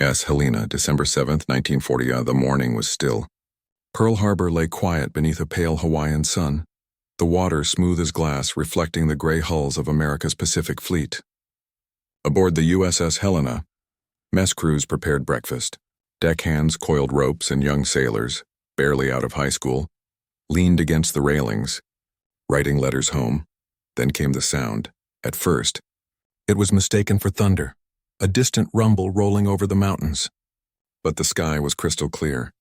USS Helena, December 7, 1940. The morning was still. Pearl Harbor lay quiet beneath a pale Hawaiian sun, the water smooth as glass reflecting the gray hulls of America's Pacific Fleet. Aboard the USS Helena, mess crews prepared breakfast. Deckhands coiled ropes and young sailors, barely out of high school, leaned against the railings, writing letters home. Then came the sound. At first, it was mistaken for thunder, a distant rumble rolling over the mountains. But the sky was crystal clear.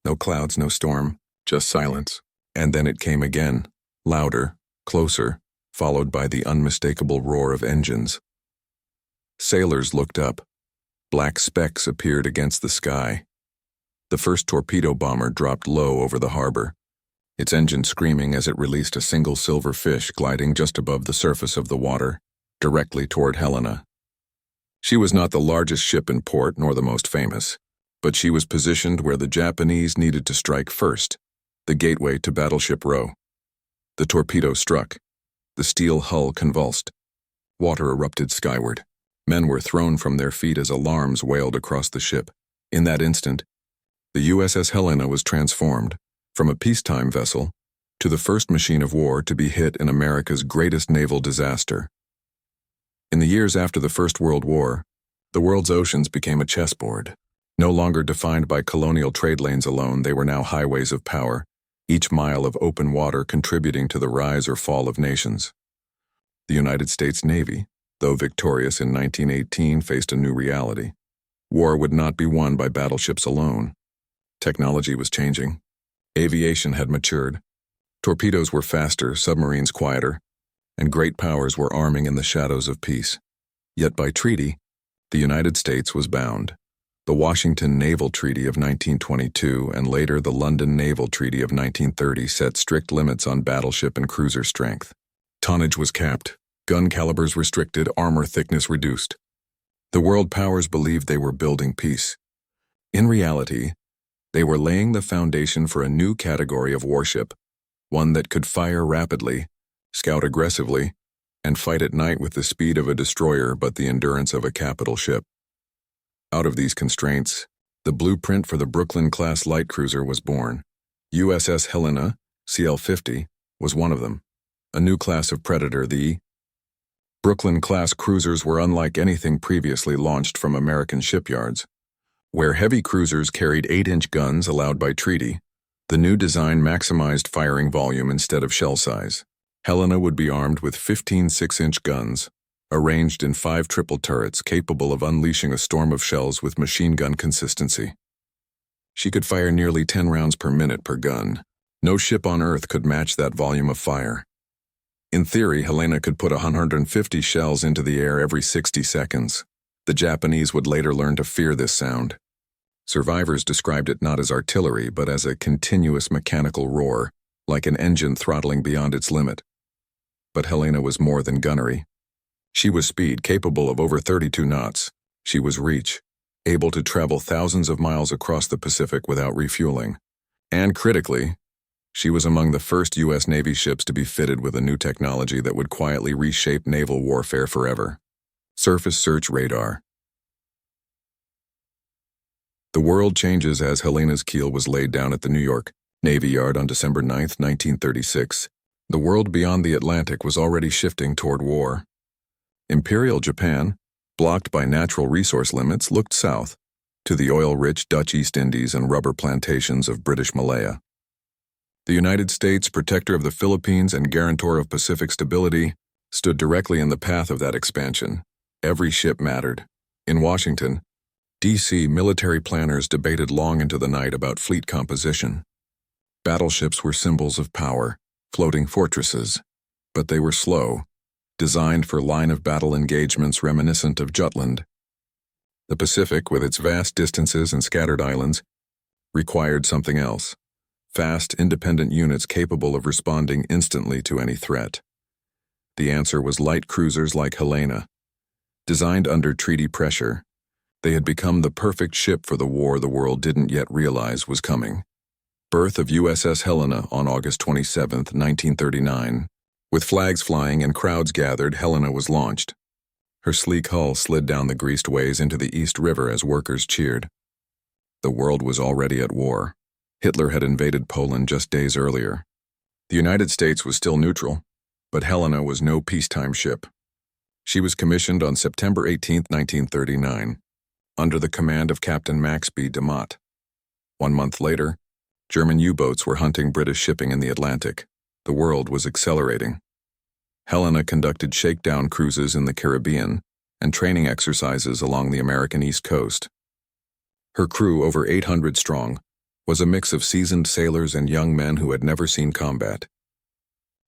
No clouds, no storm, just silence. And then it came again, louder, closer, followed by the unmistakable roar of engines. Sailors looked up. Black specks appeared against the sky. The first torpedo bomber dropped low over the harbor, its engine screaming as it released a single silver fish gliding just above the surface of the water, directly toward Helena. She was not the largest ship in port nor the most famous, but she was positioned where the Japanese needed to strike first, the gateway to Battleship Row. The torpedo struck. The steel hull convulsed. Water erupted skyward. Men were thrown from their feet as alarms wailed across the ship. In that instant, the USS Helena was transformed from a peacetime vessel to the first machine of war to be hit in America's greatest naval disaster. In the years after the First World War, the world's oceans became a chessboard. No longer defined by colonial trade lanes alone, they were now highways of power, each mile of open water contributing to the rise or fall of nations. The United States Navy, though victorious in 1918, faced a new reality. War would not be won by battleships alone. Technology was changing. Aviation had matured. Torpedoes were faster, submarines quieter, and great powers were arming in the shadows of peace. Yet by treaty, the United States was bound. The Washington Naval Treaty of 1922 and later the London Naval Treaty of 1930 set strict limits on battleship and cruiser strength. Tonnage was capped, gun calibers restricted, armor thickness reduced. The world powers believed they were building peace. In reality, they were laying the foundation for a new category of warship, one that could fire rapidly, scout aggressively, and fight at night with the speed of a destroyer but the endurance of a capital ship. Out of these constraints, the blueprint for the Brooklyn-class light cruiser was born. USS Helena, CL-50, was one of them. A new class of predator, the Brooklyn-class cruisers were unlike anything previously launched from American shipyards. Where heavy cruisers carried 8-inch guns allowed by treaty, the new design maximized firing volume instead of shell size. Helena would be armed with 15 6-inch guns, arranged in 5 triple turrets capable of unleashing a storm of shells with machine gun consistency. She could fire nearly 10 rounds per minute per gun. No ship on Earth could match that volume of fire. In theory, Helena could put 150 shells into the air every 60 seconds. The Japanese would later learn to fear this sound. Survivors described it not as artillery, but as a continuous mechanical roar, like an engine throttling beyond its limit. But Helena was more than gunnery. She was speed, capable of over 32 knots. She was reach, able to travel thousands of miles across the Pacific without refueling. And critically, she was among the first U.S. Navy ships to be fitted with a new technology that would quietly reshape naval warfare forever: surface search radar. The world changes as Helena's keel was laid down at the New York Navy Yard on December 9, 1936. The world beyond the Atlantic was already shifting toward war. Imperial Japan, blocked by natural resource limits, looked south, to the oil-rich Dutch East Indies and rubber plantations of British Malaya. The United States, protector of the Philippines and guarantor of Pacific stability, stood directly in the path of that expansion. Every ship mattered. In Washington, D.C., military planners debated long into the night about fleet composition. Battleships were symbols of power, floating fortresses, but they were slow, designed for line-of-battle engagements reminiscent of Jutland. The Pacific, with its vast distances and scattered islands, required something else: fast, independent units capable of responding instantly to any threat. The answer was light cruisers like Helena. Designed under treaty pressure, they had become the perfect ship for the war the world didn't yet realize was coming. Birth of USS Helena on August 27, 1939. With flags flying and crowds gathered, Helena was launched. Her sleek hull slid down the greased ways into the East River as workers cheered. The world was already at war. Hitler had invaded Poland just days earlier. The United States was still neutral, but Helena was no peacetime ship. She was commissioned on September 18, 1939, under the command of Captain Max B. de Motte. 1 month later, German U-boats were hunting British shipping in the Atlantic. The world was accelerating. Helena conducted shakedown cruises in the Caribbean and training exercises along the American East Coast. Her crew, over 800 strong, was a mix of seasoned sailors and young men who had never seen combat.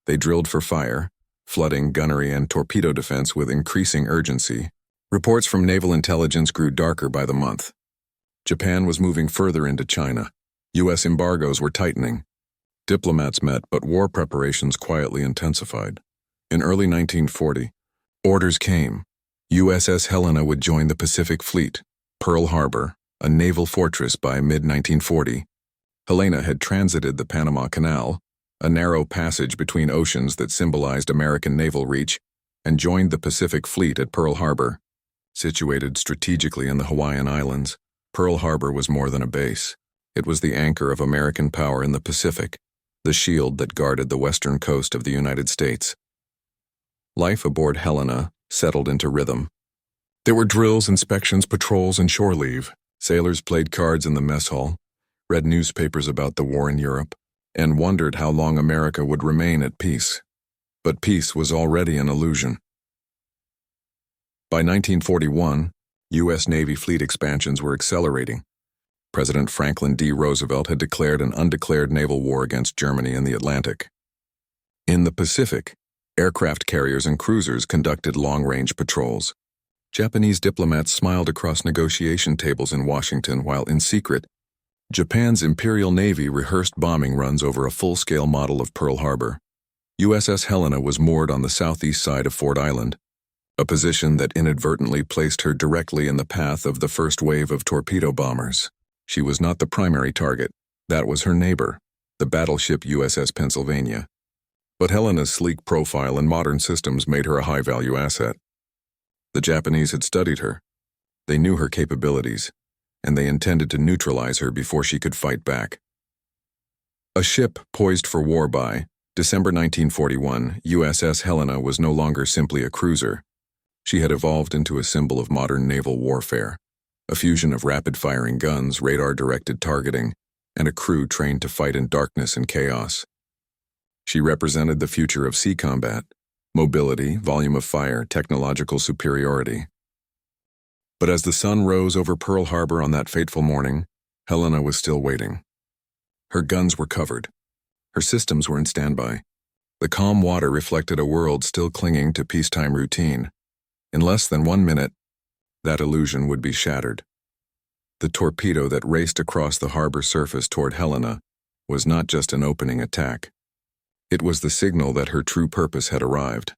They drilled for fire, flooding, gunnery, and torpedo defense with increasing urgency. Reports from naval intelligence grew darker by the month. Japan was moving further into China. U.S. embargoes were tightening. Diplomats met, but war preparations quietly intensified. In early 1940, orders came. USS Helena would join the Pacific Fleet. Pearl Harbor, a naval fortress by mid-1940. Helena had transited the Panama Canal, a narrow passage between oceans that symbolized American naval reach, and joined the Pacific Fleet at Pearl Harbor. Situated strategically in the Hawaiian Islands, Pearl Harbor was more than a base. It was the anchor of American power in the Pacific, the shield that guarded the western coast of the United States. Life aboard Helena settled into rhythm. There were drills, inspections, patrols, and shore leave. Sailors played cards in the mess hall, read newspapers about the war in Europe, and wondered how long America would remain at peace. But peace was already an illusion. By 1941, U.S. Navy fleet expansions were accelerating. President Franklin D. Roosevelt had declared an undeclared naval war against Germany in the Atlantic. In the Pacific, aircraft carriers and cruisers conducted long-range patrols. Japanese diplomats smiled across negotiation tables in Washington while, in secret, Japan's Imperial Navy rehearsed bombing runs over a full-scale model of Pearl Harbor. USS Helena was moored on the southeast side of Ford Island, a position that inadvertently placed her directly in the path of the first wave of torpedo bombers. She was not the primary target. That was her neighbor, the battleship USS Pennsylvania. But Helena's sleek profile and modern systems made her a high-value asset. The Japanese had studied her. They knew her capabilities, and they intended to neutralize her before she could fight back. A ship poised for war by December 1941, USS Helena was no longer simply a cruiser. She had evolved into a symbol of modern naval warfare, a fusion of rapid-firing guns, radar-directed targeting, and a crew trained to fight in darkness and chaos. She represented the future of sea combat, mobility, volume of fire, technological superiority. But as the sun rose over Pearl Harbor on that fateful morning, Helena was still waiting. Her guns were covered. Her systems were in standby. The calm water reflected a world still clinging to peacetime routine. In less than 1 minute, that illusion would be shattered. The torpedo that raced across the harbor surface toward Helena was not just an opening attack. It was the signal that her true purpose had arrived.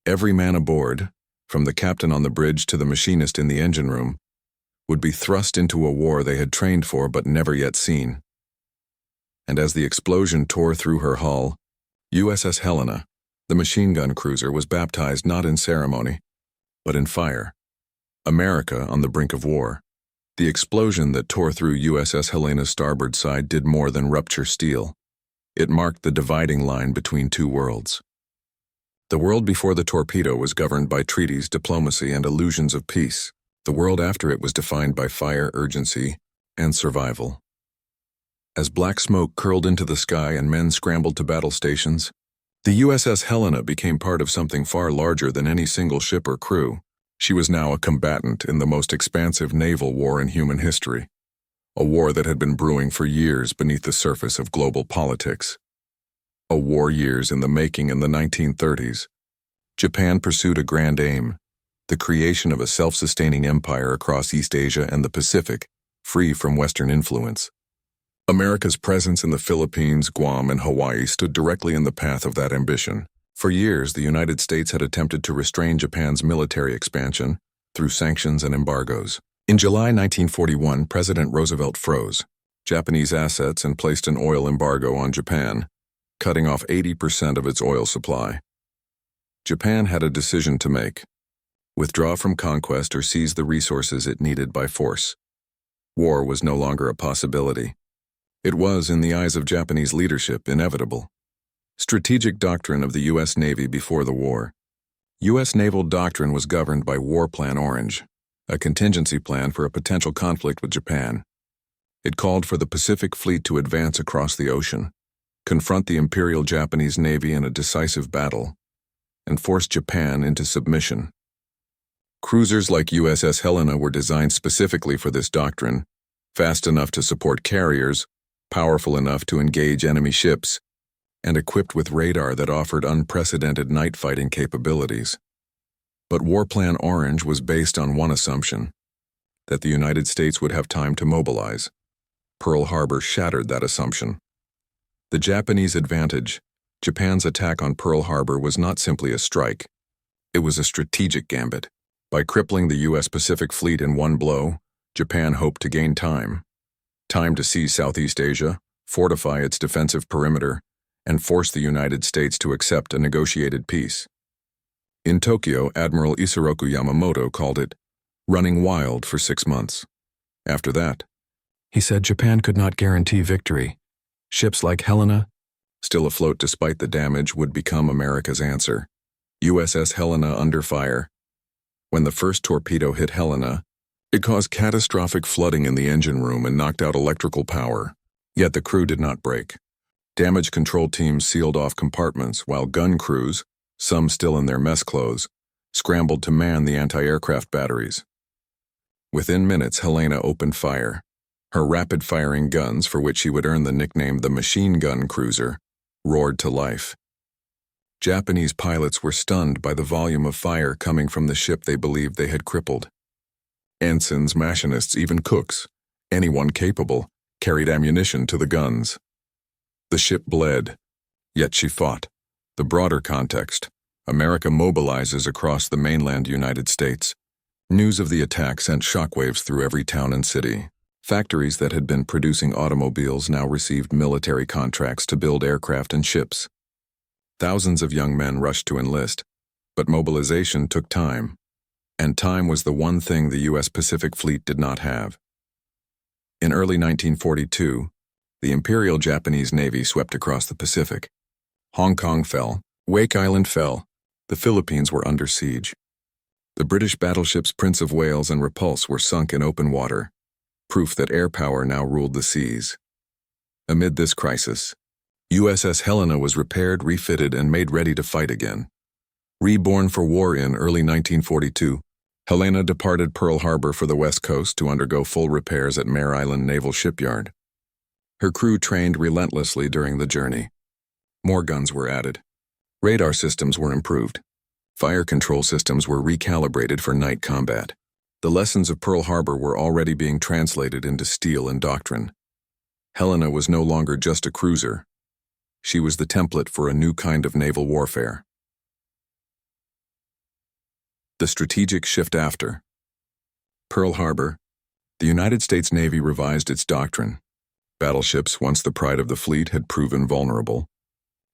Every man aboard, from the captain on the bridge to the machinist in the engine room, would be thrust into a war they had trained for but never yet seen. And as the explosion tore through her hull, USS Helena, the machine gun cruiser, was baptized not in ceremony, but in fire. America on the brink of war. The explosion that tore through USS Helena's starboard side did more than rupture steel. It marked the dividing line between two worlds. The world before the torpedo was governed by treaties, diplomacy, and illusions of peace. The world after it was defined by fire, urgency, and survival. As black smoke curled into the sky and men scrambled to battle stations, the USS Helena became part of something far larger than any single ship or crew. She was now a combatant in the most expansive naval war in human history, a war that had been brewing for years beneath the surface of global politics. A war years in the making in the 1930s. Japan pursued a grand aim, the creation of a self-sustaining empire across East Asia and the Pacific, free from Western influence. America's presence in the Philippines, Guam, and Hawaii stood directly in the path of that ambition. For years, the United States had attempted to restrain Japan's military expansion through sanctions and embargoes. In July 1941, President Roosevelt froze Japanese assets and placed an oil embargo on Japan, cutting off 80% of its oil supply. Japan had a decision to make. withdraw from conquest or seize the resources it needed by force. War was no longer a possibility. It was, in the eyes of Japanese leadership, inevitable. Strategic doctrine of the U.S. Navy before the war. U.S. naval doctrine was governed by War Plan Orange, a contingency plan for a potential conflict with Japan. It called for the Pacific Fleet to advance across the ocean, confront the Imperial Japanese Navy in a decisive battle, and force Japan into submission. Cruisers like USS Helena were designed specifically for this doctrine, fast enough to support carriers, powerful enough to engage enemy ships, and equipped with radar that offered unprecedented night fighting capabilities. But War Plan Orange was based on one assumption: that the United States would have time to mobilize. Pearl Harbor shattered that assumption. The Japanese advantage, Japan's attack on Pearl Harbor, was not simply a strike. It was a strategic gambit. By crippling the U.S. Pacific Fleet in one blow, Japan hoped to gain time. Time to seize Southeast Asia, fortify its defensive perimeter, and force the United States to accept a negotiated peace. In Tokyo, Admiral Isoroku Yamamoto called it running wild for 6 months. After that, he said Japan could not guarantee victory. Ships like Helena, still afloat despite the damage, would become America's answer. USS Helena under fire. When the first torpedo hit Helena, it caused catastrophic flooding in the engine room and knocked out electrical power. Yet the crew did not break. Damage control teams sealed off compartments while gun crews, some still in their mess clothes, scrambled to man the anti-aircraft batteries. Within minutes, Helena opened fire. Her rapid-firing guns, for which she would earn the nickname the machine gun cruiser, roared to life. Japanese pilots were stunned by the volume of fire coming from the ship they believed they had crippled. Ensigns, machinists, even cooks, anyone capable, carried ammunition to the guns. The ship bled, yet she fought. The broader context: America mobilizes across the mainland United States. News of the attack sent shockwaves through every town and city. Factories that had been producing automobiles now received military contracts to build aircraft and ships. Thousands of young men rushed to enlist, but mobilization took time, and time was the one thing the U.S. Pacific Fleet did not have. In early 1942, the Imperial Japanese Navy swept across the Pacific. Hong Kong fell, Wake Island fell, the Philippines were under siege. The British battleships Prince of Wales and Repulse were sunk in open water, proof that air power now ruled the seas. Amid this crisis, USS Helena was repaired, refitted, and made ready to fight again. Reborn for war in early 1942, Helena departed Pearl Harbor for the West Coast to undergo full repairs at Mare Island Naval Shipyard. Her crew trained relentlessly during the journey. More guns were added. Radar systems were improved. Fire control systems were recalibrated for night combat. The lessons of Pearl Harbor were already being translated into steel and doctrine. Helena was no longer just a cruiser. She was the template for a new kind of naval warfare. The strategic shift after Pearl Harbor, the United States Navy revised its doctrine. Battleships, once the pride of the fleet, had proven vulnerable.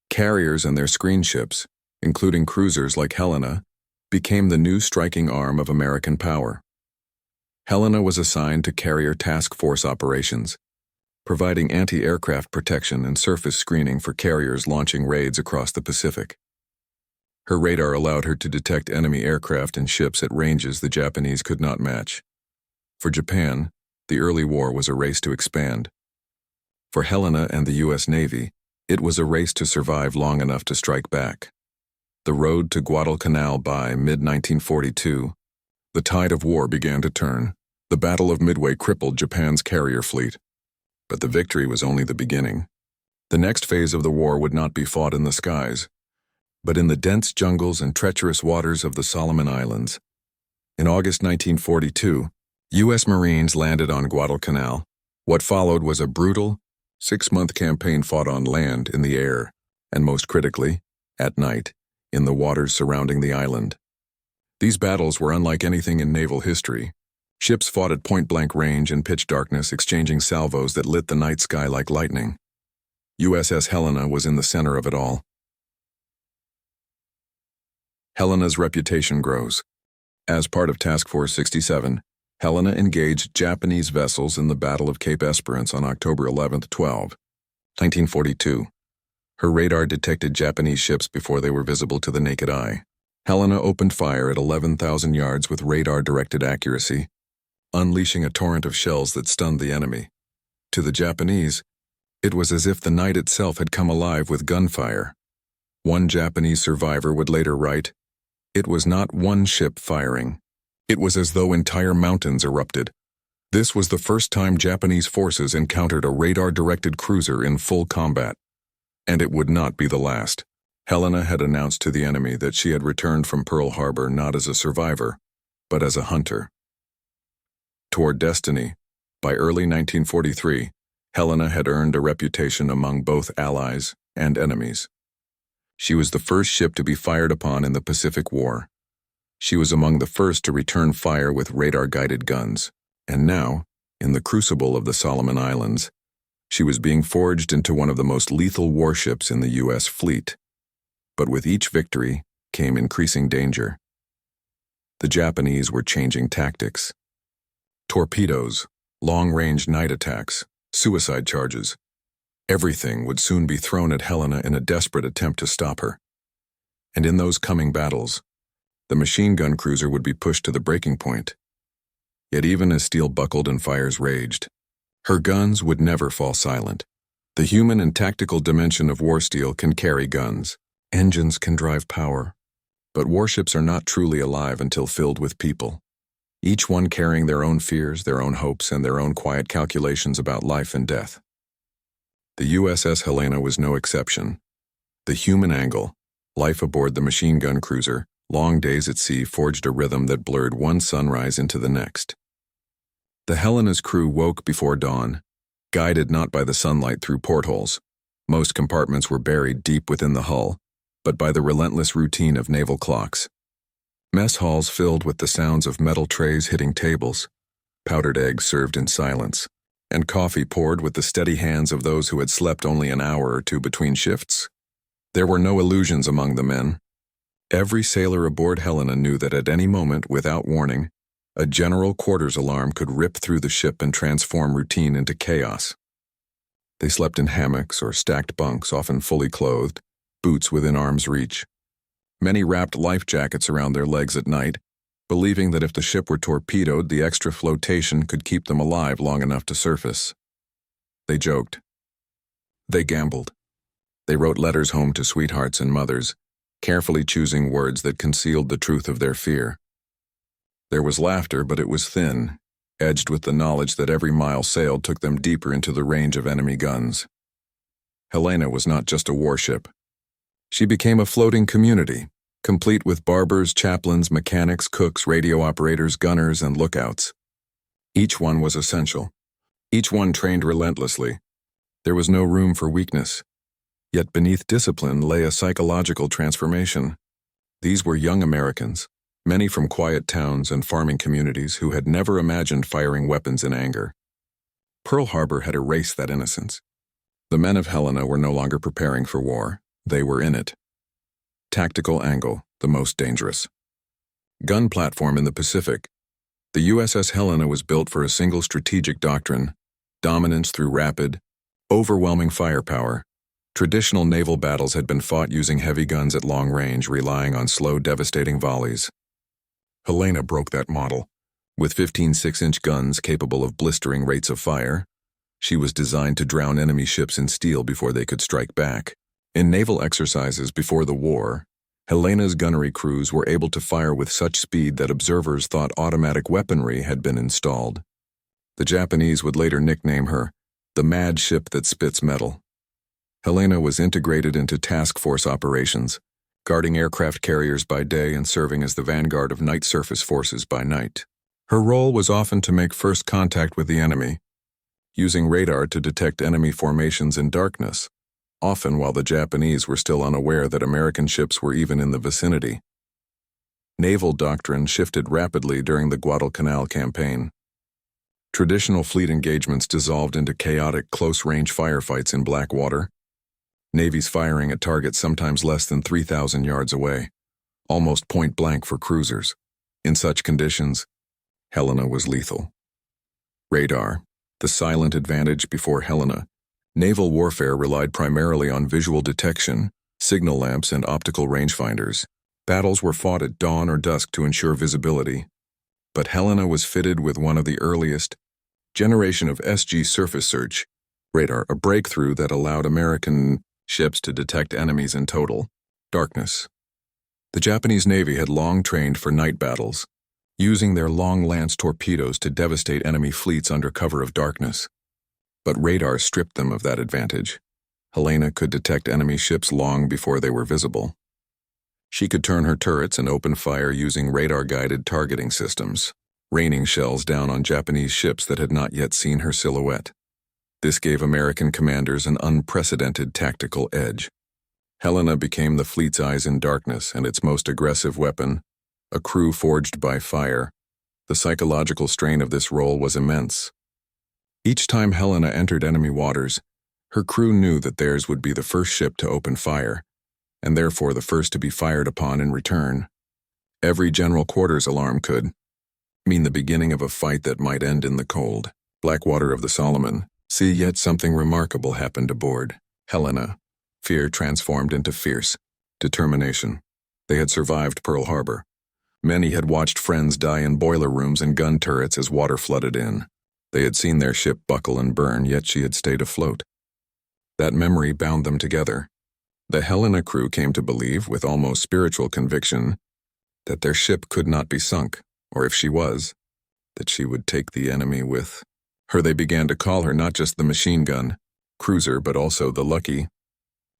Carriers and their screen ships, including cruisers like Helena, became the new striking arm of American power. Helena was assigned to carrier task force operations, providing anti-aircraft protection and surface screening for carriers launching raids across the Pacific. Her radar allowed her to detect enemy aircraft and ships at ranges the Japanese could not match. For Japan, the early war was a race to expand. For Helena and the U.S. Navy, it was a race to survive long enough to strike back. The road to Guadalcanal by mid-1942, the tide of war began to turn. The Battle of Midway crippled Japan's carrier fleet. But the victory was only the beginning. The next phase of the war would not be fought in the skies, but in the dense jungles and treacherous waters of the Solomon Islands. In August 1942, U.S. Marines landed on Guadalcanal. What followed was a brutal, 6-month campaign fought on land, in the air, and most critically, at night, in the waters surrounding the island. These battles were unlike anything in naval history. Ships fought at point-blank range in pitch darkness, exchanging salvos that lit the night sky like lightning. USS Helena was in the center of it all. Helena's reputation grows. As part of Task Force 67, Helena engaged Japanese vessels in the Battle of Cape Esperance on October 11, 1942. Her radar detected Japanese ships before they were visible to the naked eye. Helena opened fire at 11,000 yards with radar-directed accuracy, unleashing a torrent of shells that stunned the enemy. To the Japanese, it was as if the night itself had come alive with gunfire. One Japanese survivor would later write, "It was not one ship firing. It was as though entire mountains erupted." This was the first time Japanese forces encountered a radar-directed cruiser in full combat. And it would not be the last. Helena had announced to the enemy that she had returned from Pearl Harbor not as a survivor, but as a hunter. Toward destiny, by early 1943, Helena had earned a reputation among both allies and enemies. She was the first ship to be fired upon in the Pacific War. She was among the first to return fire with radar-guided guns, and now, in the crucible of the Solomon Islands, she was being forged into one of the most lethal warships in the U.S. fleet. But with each victory came increasing danger. The Japanese were changing tactics. Torpedoes, long-range night attacks, suicide charges. Everything would soon be thrown at Helena in a desperate attempt to stop her. And in those coming battles, the machine gun cruiser would be pushed to the breaking point. Yet even as steel buckled and fires raged, her guns would never fall silent. The human and tactical dimension of war steel can carry guns. Engines can drive power. But warships are not truly alive until filled with people, each one carrying their own fears, their own hopes, and their own quiet calculations about life and death. The USS Helena was no exception. The human angle, life aboard the machine gun cruiser, long days at sea forged a rhythm that blurred one sunrise into the next. The Helena's crew woke before dawn, guided not by the sunlight through portholes. Most compartments were buried deep within the hull, but by the relentless routine of naval clocks. Mess halls filled with the sounds of metal trays hitting tables, powdered eggs served in silence, and coffee poured with the steady hands of those who had slept only an hour or two between shifts. There were no illusions among the men. Every sailor aboard Helena knew that at any moment, without warning, a general quarters alarm could rip through the ship and transform routine into chaos. They slept in hammocks or stacked bunks, often fully clothed, boots within arm's reach. Many wrapped life jackets around their legs at night, believing that if the ship were torpedoed, the extra flotation could keep them alive long enough to surface. They joked. They gambled. They wrote letters home to sweethearts and mothers, carefully choosing words that concealed the truth of their fear. There was laughter, but it was thin, edged with the knowledge that every mile sailed took them deeper into the range of enemy guns. Helena was not just a warship. She became a floating community, complete with barbers, chaplains, mechanics, cooks, radio operators, gunners, and lookouts. Each one was essential. Each one trained relentlessly. There was no room for weakness. Yet beneath discipline lay a psychological transformation. These were young Americans, many from quiet towns and farming communities who had never imagined firing weapons in anger. Pearl Harbor had erased that innocence. The men of Helena were no longer preparing for war. They were in it. Tactical angle, the most dangerous. Gun platform in the Pacific. The USS Helena was built for a single strategic doctrine: dominance through rapid, overwhelming firepower. Traditional naval battles had been fought using heavy guns at long range, relying on slow, devastating volleys. Helena broke that model. With 15 6-inch guns capable of blistering rates of fire, she was designed to drown enemy ships in steel before they could strike back. In naval exercises before the war, Helena's gunnery crews were able to fire with such speed that observers thought automatic weaponry had been installed. The Japanese would later nickname her the mad ship that spits metal. Helena was integrated into task force operations, guarding aircraft carriers by day and serving as the vanguard of night surface forces by night. Her role was often to make first contact with the enemy, using radar to detect enemy formations in darkness, often while the Japanese were still unaware that American ships were even in the vicinity. Naval doctrine shifted rapidly during the Guadalcanal campaign. Traditional fleet engagements dissolved into chaotic close-range firefights in black water, navies firing at targets sometimes less than 3,000 yards away, almost point-blank for cruisers. In such conditions, Helena was lethal. Radar, the silent advantage before Helena. Naval warfare relied primarily on visual detection, signal lamps, and optical rangefinders. Battles were fought at dawn or dusk to ensure visibility. But Helena was fitted with one of the earliest generation of SG surface search radar, a breakthrough that allowed American ships to detect enemies in total darkness. The Japanese Navy had long trained for night battles, using their long-lance torpedoes to devastate enemy fleets under cover of darkness. But radar stripped them of that advantage. Helena could detect enemy ships long before they were visible. She could turn her turrets and open fire using radar-guided targeting systems, raining shells down on Japanese ships that had not yet seen her silhouette. This gave American commanders an unprecedented tactical edge. Helena became the fleet's eyes in darkness and its most aggressive weapon, a crew forged by fire. The psychological strain of this role was immense. Each time Helena entered enemy waters, her crew knew that theirs would be the first ship to open fire, and therefore the first to be fired upon in return. Every general quarters alarm could mean the beginning of a fight that might end in the cold black water of the Solomon. See, yet something remarkable happened aboard Helena. Fear transformed into fierce determination. They had survived Pearl Harbor. Many had watched friends die in boiler rooms and gun turrets as water flooded in. They had seen their ship buckle and burn, yet she had stayed afloat. That memory bound them together. The Helena crew came to believe, with almost spiritual conviction, that their ship could not be sunk, or if she was, that she would take the enemy with her. They began to call her not just the machine gun cruiser, but also the Lucky.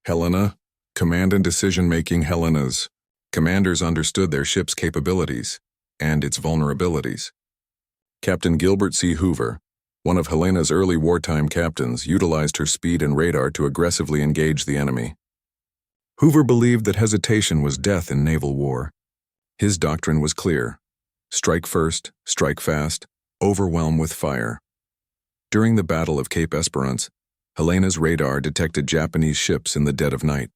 Helena, command and decision-making Helenas. Commanders understood their ship's capabilities and its vulnerabilities. Captain Gilbert C. Hoover, one of Helena's early wartime captains, utilized her speed and radar to aggressively engage the enemy. Hoover believed that hesitation was death in naval war. His doctrine was clear: strike first, strike fast, overwhelm with fire. During the Battle of Cape Esperance, Helena's radar detected Japanese ships in the dead of night.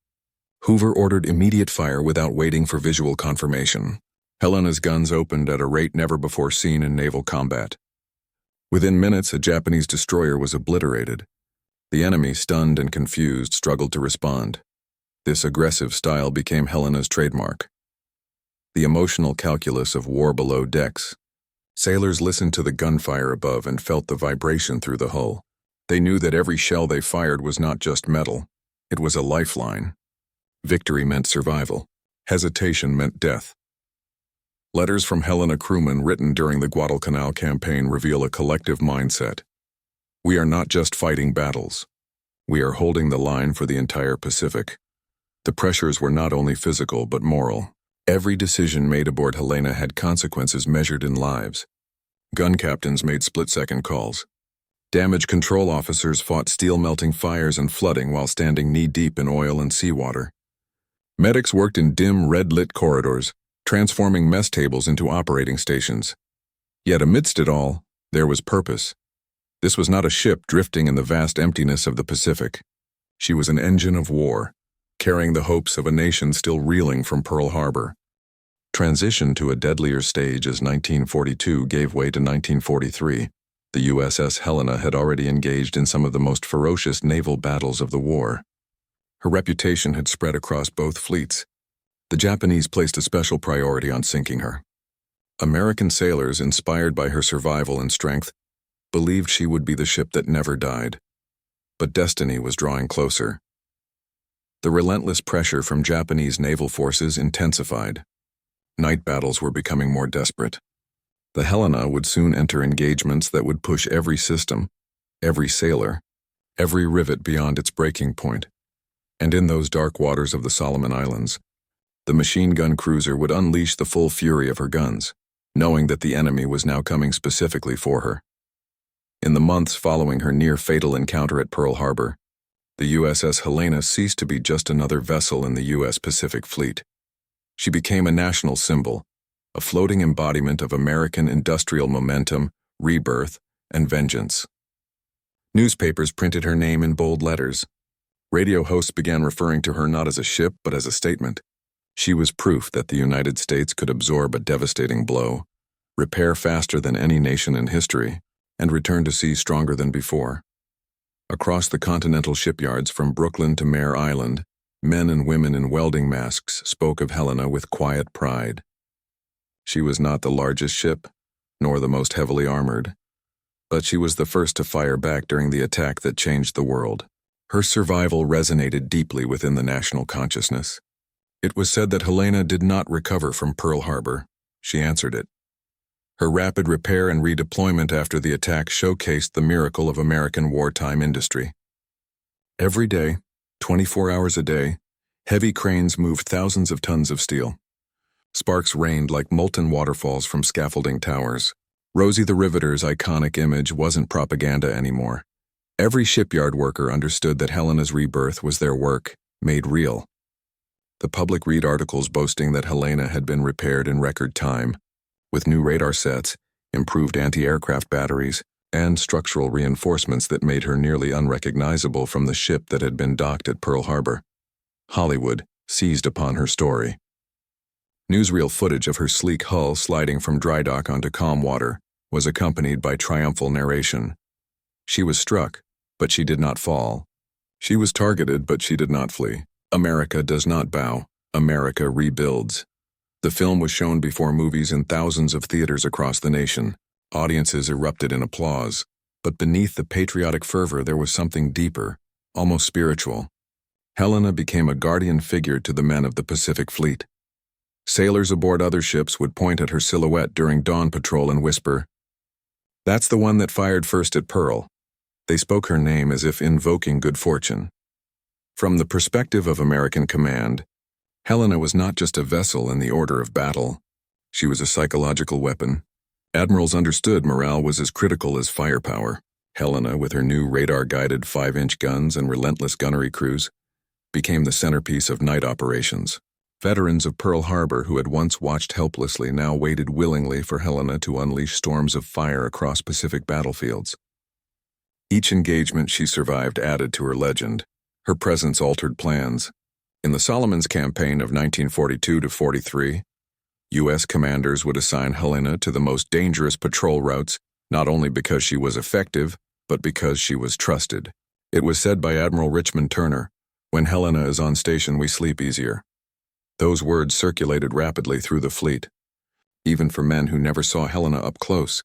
Hoover ordered immediate fire without waiting for visual confirmation. Helena's guns opened at a rate never before seen in naval combat. Within minutes, a Japanese destroyer was obliterated. The enemy, stunned and confused, struggled to respond. This aggressive style became Helena's trademark. The emotional calculus of war below decks. Sailors listened to the gunfire above and felt the vibration through the hull. They knew that every shell they fired was not just metal, it was a lifeline. Victory meant survival. Hesitation meant death. Letters from Helena crewmen written during the Guadalcanal campaign reveal a collective mindset. We are not just fighting battles. We are holding the line for the entire Pacific. The pressures were not only physical but moral. Every decision made aboard Helena had consequences measured in lives. Gun captains made split-second calls. Damage control officers fought steel-melting fires and flooding while standing knee-deep in oil and seawater. Medics worked in dim, red-lit corridors, transforming mess tables into operating stations. Yet amidst it all, there was purpose. This was not a ship drifting in the vast emptiness of the Pacific. She was an engine of war, carrying the hopes of a nation still reeling from Pearl Harbor. Transition to a deadlier stage as 1942 gave way to 1943. The USS Helena had already engaged in some of the most ferocious naval battles of the war. Her reputation had spread across both fleets. The Japanese placed a special priority on sinking her. American sailors, inspired by her survival and strength, believed she would be the ship that never died. But destiny was drawing closer. The relentless pressure from Japanese naval forces intensified. Night battles were becoming more desperate. The Helena would soon enter engagements that would push every system, every sailor, every rivet beyond its breaking point. And in those dark waters of the Solomon Islands, the machine gun cruiser would unleash the full fury of her guns, knowing that the enemy was now coming specifically for her. In the months following her near-fatal encounter at Pearl Harbor, the USS Helena ceased to be just another vessel in the U.S. Pacific Fleet. She became a national symbol, a floating embodiment of American industrial momentum, rebirth, and vengeance. Newspapers printed her name in bold letters. Radio hosts began referring to her not as a ship, but as a statement. She was proof that the United States could absorb a devastating blow, repair faster than any nation in history, and return to sea stronger than before. Across the continental shipyards from Brooklyn to Mare Island, men and women in welding masks spoke of Helena with quiet pride. She was not the largest ship, nor the most heavily armored, but she was the first to fire back during the attack that changed the world. Her survival resonated deeply within the national consciousness. It was said that Helena did not recover from Pearl Harbor. She answered it. Her rapid repair and redeployment after the attack showcased the miracle of American wartime industry. Every day, 24 hours a day, heavy cranes moved thousands of tons of steel. Sparks rained like molten waterfalls from scaffolding towers. Rosie the Riveter's iconic image wasn't propaganda anymore. Every shipyard worker understood that Helena's rebirth was their work, made real. The public read articles boasting that Helena had been repaired in record time, with new radar sets, improved anti-aircraft batteries, and structural reinforcements that made her nearly unrecognizable from the ship that had been docked at Pearl Harbor. Hollywood seized upon her story. Newsreel footage of her sleek hull sliding from dry dock onto calm water was accompanied by triumphal narration. She was struck, but she did not fall. She was targeted, but she did not flee. America does not bow. America rebuilds. The film was shown before movies in thousands of theaters across the nation. Audiences erupted in applause, but beneath the patriotic fervor there was something deeper, almost spiritual. Helena became a guardian figure to the men of the Pacific Fleet. Sailors aboard other ships would point at her silhouette during dawn patrol and whisper, "That's the one that fired first at Pearl." They spoke her name as if invoking good fortune. From the perspective of American command, Helena was not just a vessel in the order of battle. She was a psychological weapon. Admirals understood morale was as critical as firepower. Helena, with her new radar-guided 5-inch guns and relentless gunnery crews, became the centerpiece of night operations. Veterans of Pearl Harbor who had once watched helplessly now waited willingly for Helena to unleash storms of fire across Pacific battlefields. Each engagement she survived added to her legend. Her presence altered plans. In the Solomons campaign of 1942-43, U.S. commanders would assign Helena to the most dangerous patrol routes, not only because she was effective, but because she was trusted. It was said by Admiral Richmond Turner, "When Helena is on station, we sleep easier." Those words circulated rapidly through the fleet. Even for men who never saw Helena up close,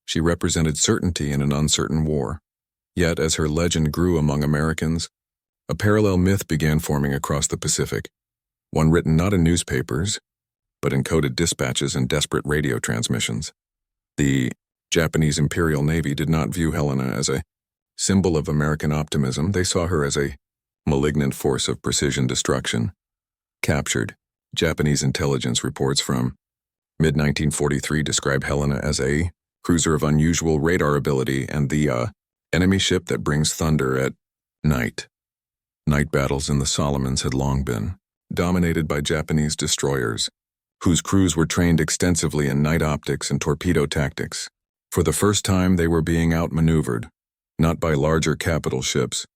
she represented certainty in an uncertain war. Yet, as her legend grew among Americans, a parallel myth began forming across the Pacific, one written not in newspapers, but in coded dispatches and desperate radio transmissions. The Japanese Imperial Navy did not view Helena as a symbol of American optimism. They saw her as a malignant force of precision destruction. Captured, Japanese intelligence reports from mid-1943 describe Helena as a cruiser of unusual radar ability and the enemy ship that brings thunder at night. Night battles in the Solomons had long been dominated by Japanese destroyers, whose crews were trained extensively in night optics and torpedo tactics. For the first time, they were being outmaneuvered, not by larger capital ships,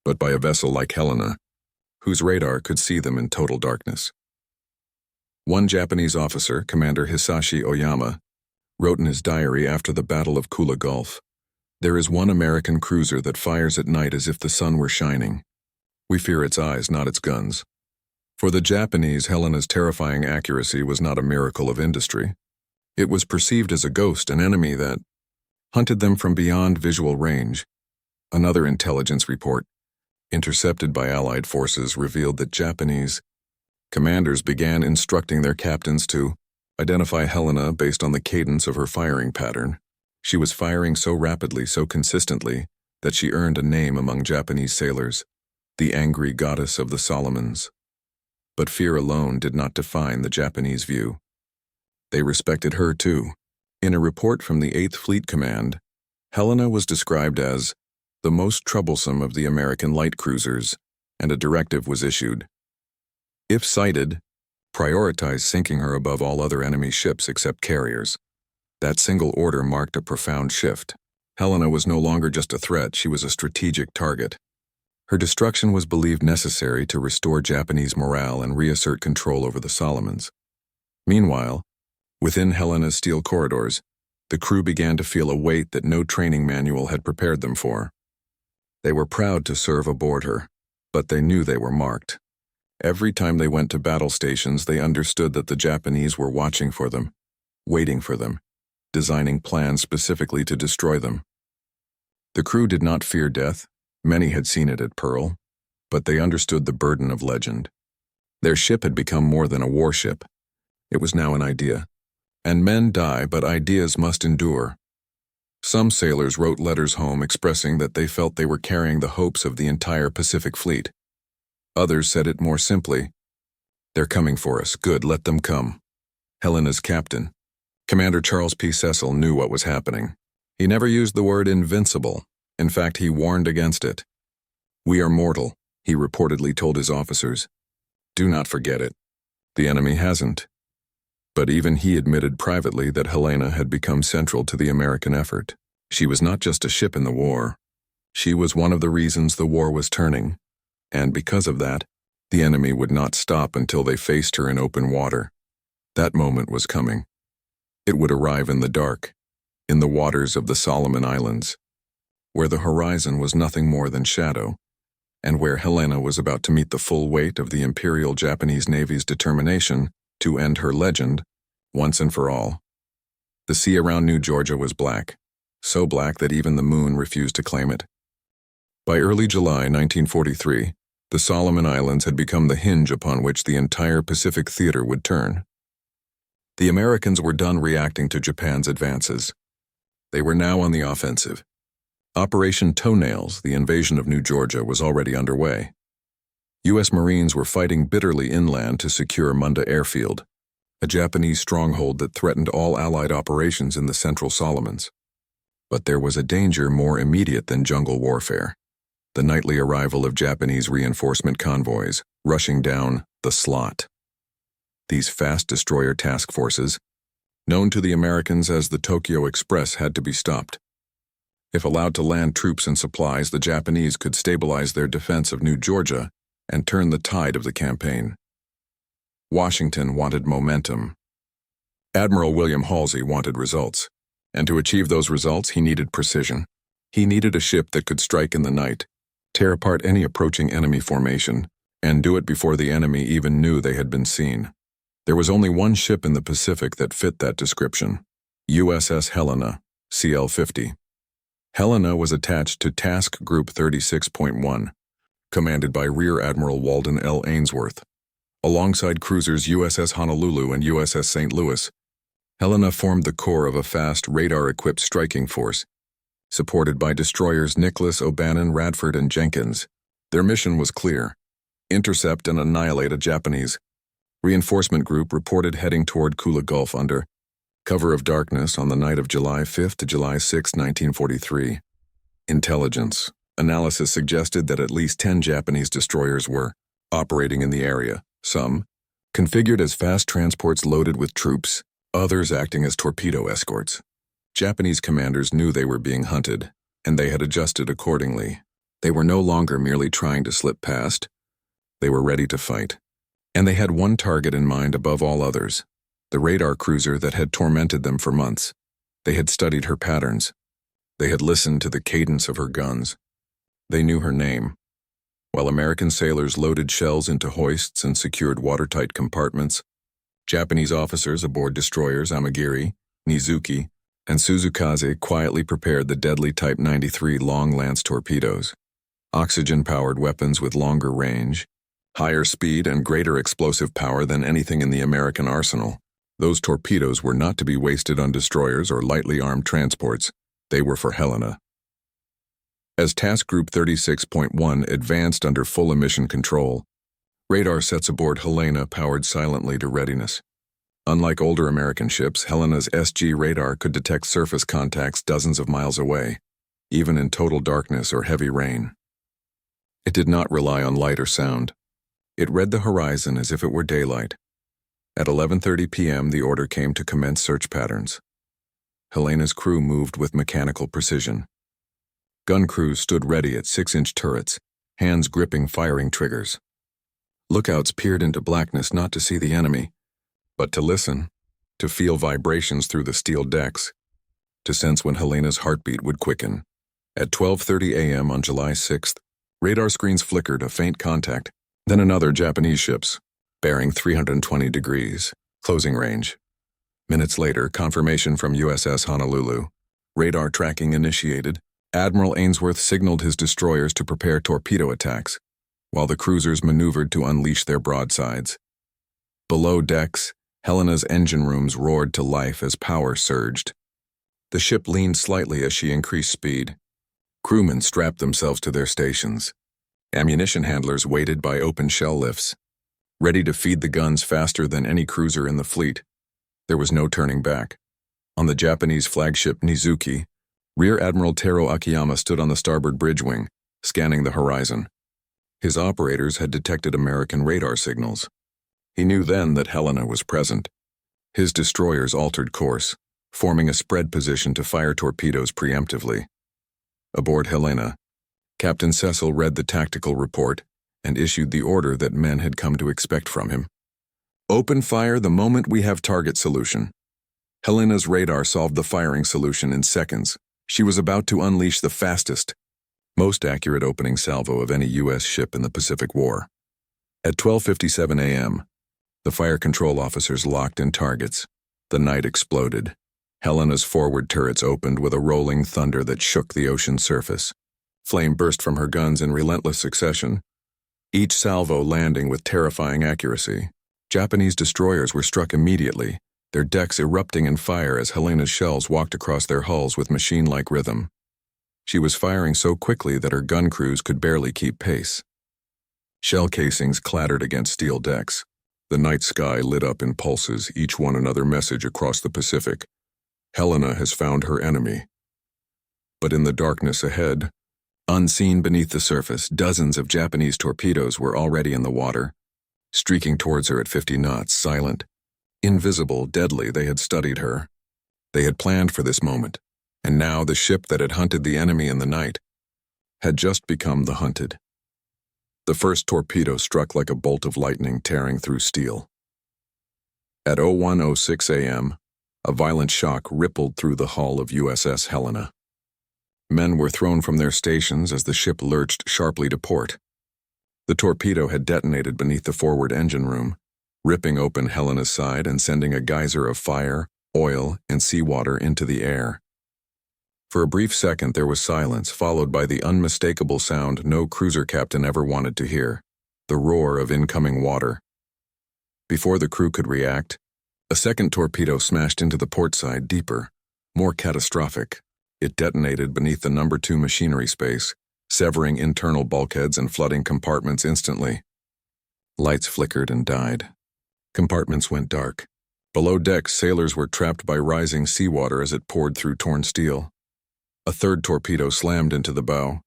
but by a vessel like Helena, whose radar could see them in total darkness. One Japanese officer, Commander Hisashi Oyama, wrote in his diary after the Battle of Kula Gulf, "There is one American cruiser that fires at night as if the sun were shining. We fear its eyes, not its guns." For the Japanese, Helena's terrifying accuracy was not a miracle of industry. It was perceived as a ghost, an enemy that hunted them from beyond visual range. Another intelligence report, intercepted by Allied forces, revealed that Japanese commanders began instructing their captains to identify Helena based on the cadence of her firing pattern. She was firing so rapidly, so consistently, that she earned a name among Japanese sailors, the angry goddess of the Solomons. But fear alone did not define the Japanese view. They respected her too. In a report from the 8th Fleet Command, Helena was described as the most troublesome of the American light cruisers, and a directive was issued. If sighted, prioritize sinking her above all other enemy ships except carriers. That single order marked a profound shift. Helena was no longer just a threat, she was a strategic target. Her destruction was believed necessary to restore Japanese morale and reassert control over the Solomons. Meanwhile, within Helena's steel corridors, the crew began to feel a weight that no training manual had prepared them for. They were proud to serve aboard her, but they knew they were marked. Every time they went to battle stations, they understood that the Japanese were watching for them, waiting for them, designing plans specifically to destroy them. The crew did not fear death. Many had seen it at Pearl, but they understood the burden of legend. Their ship had become more than a warship. It was now an idea. And men die, but ideas must endure. Some sailors wrote letters home expressing that they felt they were carrying the hopes of the entire Pacific Fleet. Others said it more simply. They're coming for us. Good, let them come. Helena's captain, Commander Charles P. Cecil, knew what was happening. He never used the word invincible. In fact, he warned against it. We are mortal, he reportedly told his officers. Do not forget it. The enemy hasn't. But even he admitted privately that Helena had become central to the American effort. She was not just a ship in the war. She was one of the reasons the war was turning. And because of that, the enemy would not stop until they faced her in open water. That moment was coming. It would arrive in the dark, in the waters of the Solomon Islands, where the horizon was nothing more than shadow, and where Helena was about to meet the full weight of the Imperial Japanese Navy's determination to end her legend once and for all. The sea around New Georgia was black, so black that even the moon refused to claim it. By early July 1943, the Solomon Islands had become the hinge upon which the entire Pacific theater would turn. The Americans were done reacting to Japan's advances. They were now on the offensive. Operation Toenails, the invasion of New Georgia, was already underway. U.S. Marines were fighting bitterly inland to secure Munda Airfield, a Japanese stronghold that threatened all Allied operations in the Central Solomons. But there was a danger more immediate than jungle warfare: the nightly arrival of Japanese reinforcement convoys rushing down the slot. These fast destroyer task forces, known to the Americans as the Tokyo Express, had to be stopped. If allowed to land troops and supplies, the Japanese could stabilize their defense of New Georgia and turn the tide of the campaign. Washington wanted momentum. Admiral William Halsey wanted results, and to achieve those results he needed precision. He needed a ship that could strike in the night, tear apart any approaching enemy formation, and do it before the enemy even knew they had been seen. There was only one ship in the Pacific that fit that description: USS Helena, CL-50. Helena was attached to Task Group 36.1, commanded by Rear Admiral Walden L. Ainsworth. Alongside cruisers USS Honolulu and USS St. Louis, Helena formed the core of a fast, radar-equipped striking force, supported by destroyers Nicholas, O'Bannon, Radford, and Jenkins. Their mission was clear: intercept and annihilate a Japanese reinforcement group reported heading toward Kula Gulf under cover of darkness on the night of July 5 to July 6, 1943. Intelligence analysis suggested that at least 10 Japanese destroyers were operating in the area, some configured as fast transports loaded with troops, others acting as torpedo escorts. Japanese commanders knew they were being hunted, and they had adjusted accordingly. They were no longer merely trying to slip past. They were ready to fight. And they had one target in mind above all others: the radar cruiser that had tormented them for months. They had studied her patterns. They had listened to the cadence of her guns. They knew her name. While American sailors loaded shells into hoists and secured watertight compartments, Japanese officers aboard destroyers Amagiri, Nizuki, and Suzukaze quietly prepared the deadly Type 93 long-lance torpedoes, oxygen-powered weapons with longer range, higher speed, and greater explosive power than anything in the American arsenal. Those torpedoes were not to be wasted on destroyers or lightly armed transports. They were for Helena. As Task Group 36.1 advanced under full emission control, radar sets aboard Helena powered silently to readiness. Unlike older American ships, Helena's SG radar could detect surface contacts dozens of miles away, even in total darkness or heavy rain. It did not rely on light or sound. It read the horizon as if it were daylight. At 11:30 p.m., the order came to commence search patterns. Helena's crew moved with mechanical precision. Gun crews stood ready at 6-inch turrets, hands gripping firing triggers. Lookouts peered into blackness not to see the enemy, but to listen, to feel vibrations through the steel decks, to sense when Helena's heartbeat would quicken. At 12:30 a.m. on July 6th, radar screens flickered a faint contact, then another Japanese ship's, bearing 320 degrees, closing range. Minutes later, confirmation from USS Honolulu. Radar tracking initiated. Admiral Ainsworth signaled his destroyers to prepare torpedo attacks, while the cruisers maneuvered to unleash their broadsides. Below decks, Helena's engine rooms roared to life as power surged. The ship leaned slightly as she increased speed. Crewmen strapped themselves to their stations. Ammunition handlers waited by open shell lifts, ready to feed the guns faster than any cruiser in the fleet. There was no turning back. On the Japanese flagship Nizuki, Rear Admiral Taro Akiyama stood on the starboard bridge wing, scanning the horizon. His operators had detected American radar signals. He knew then that Helena was present. His destroyers altered course, forming a spread position to fire torpedoes preemptively. Aboard Helena, Captain Cecil read the tactical report and issued the order that men had come to expect from him. Open fire the moment we have target solution. Helena's radar solved the firing solution in seconds. She was about to unleash the fastest, most accurate opening salvo of any U.S. ship in the Pacific War. At 12:57 a.m., the fire control officers locked in targets. The night exploded. Helena's forward turrets opened with a rolling thunder that shook the ocean surface. Flame burst from her guns in relentless succession, each salvo landing with terrifying accuracy. Japanese destroyers were struck immediately, their decks erupting in fire as Helena's shells walked across their hulls with machine-like rhythm. She was firing so quickly that her gun crews could barely keep pace. Shell casings clattered against steel decks. The night sky lit up in pulses, each one another message across the Pacific. Helena has found her enemy. But in the darkness ahead, unseen beneath the surface, dozens of Japanese torpedoes were already in the water, streaking towards her at 50 knots, silent. Invisible, deadly, they had studied her. They had planned for this moment, and now the ship that had hunted the enemy in the night had just become the hunted. The first torpedo struck like a bolt of lightning tearing through steel. At 01:06 a.m., a violent shock rippled through the hull of USS Helena. Men were thrown from their stations as the ship lurched sharply to port. The torpedo had detonated beneath the forward engine room, ripping open Helena's side and sending a geyser of fire, oil, and seawater into the air. For a brief second there was silence, followed by the unmistakable sound no cruiser captain ever wanted to hear, the roar of incoming water. Before the crew could react, a second torpedo smashed into the port side, deeper, more catastrophic. It detonated beneath the No. 2 machinery space, severing internal bulkheads and flooding compartments instantly. Lights flickered and died. Compartments went dark. Below deck, sailors were trapped by rising seawater as it poured through torn steel. A third torpedo slammed into the bow.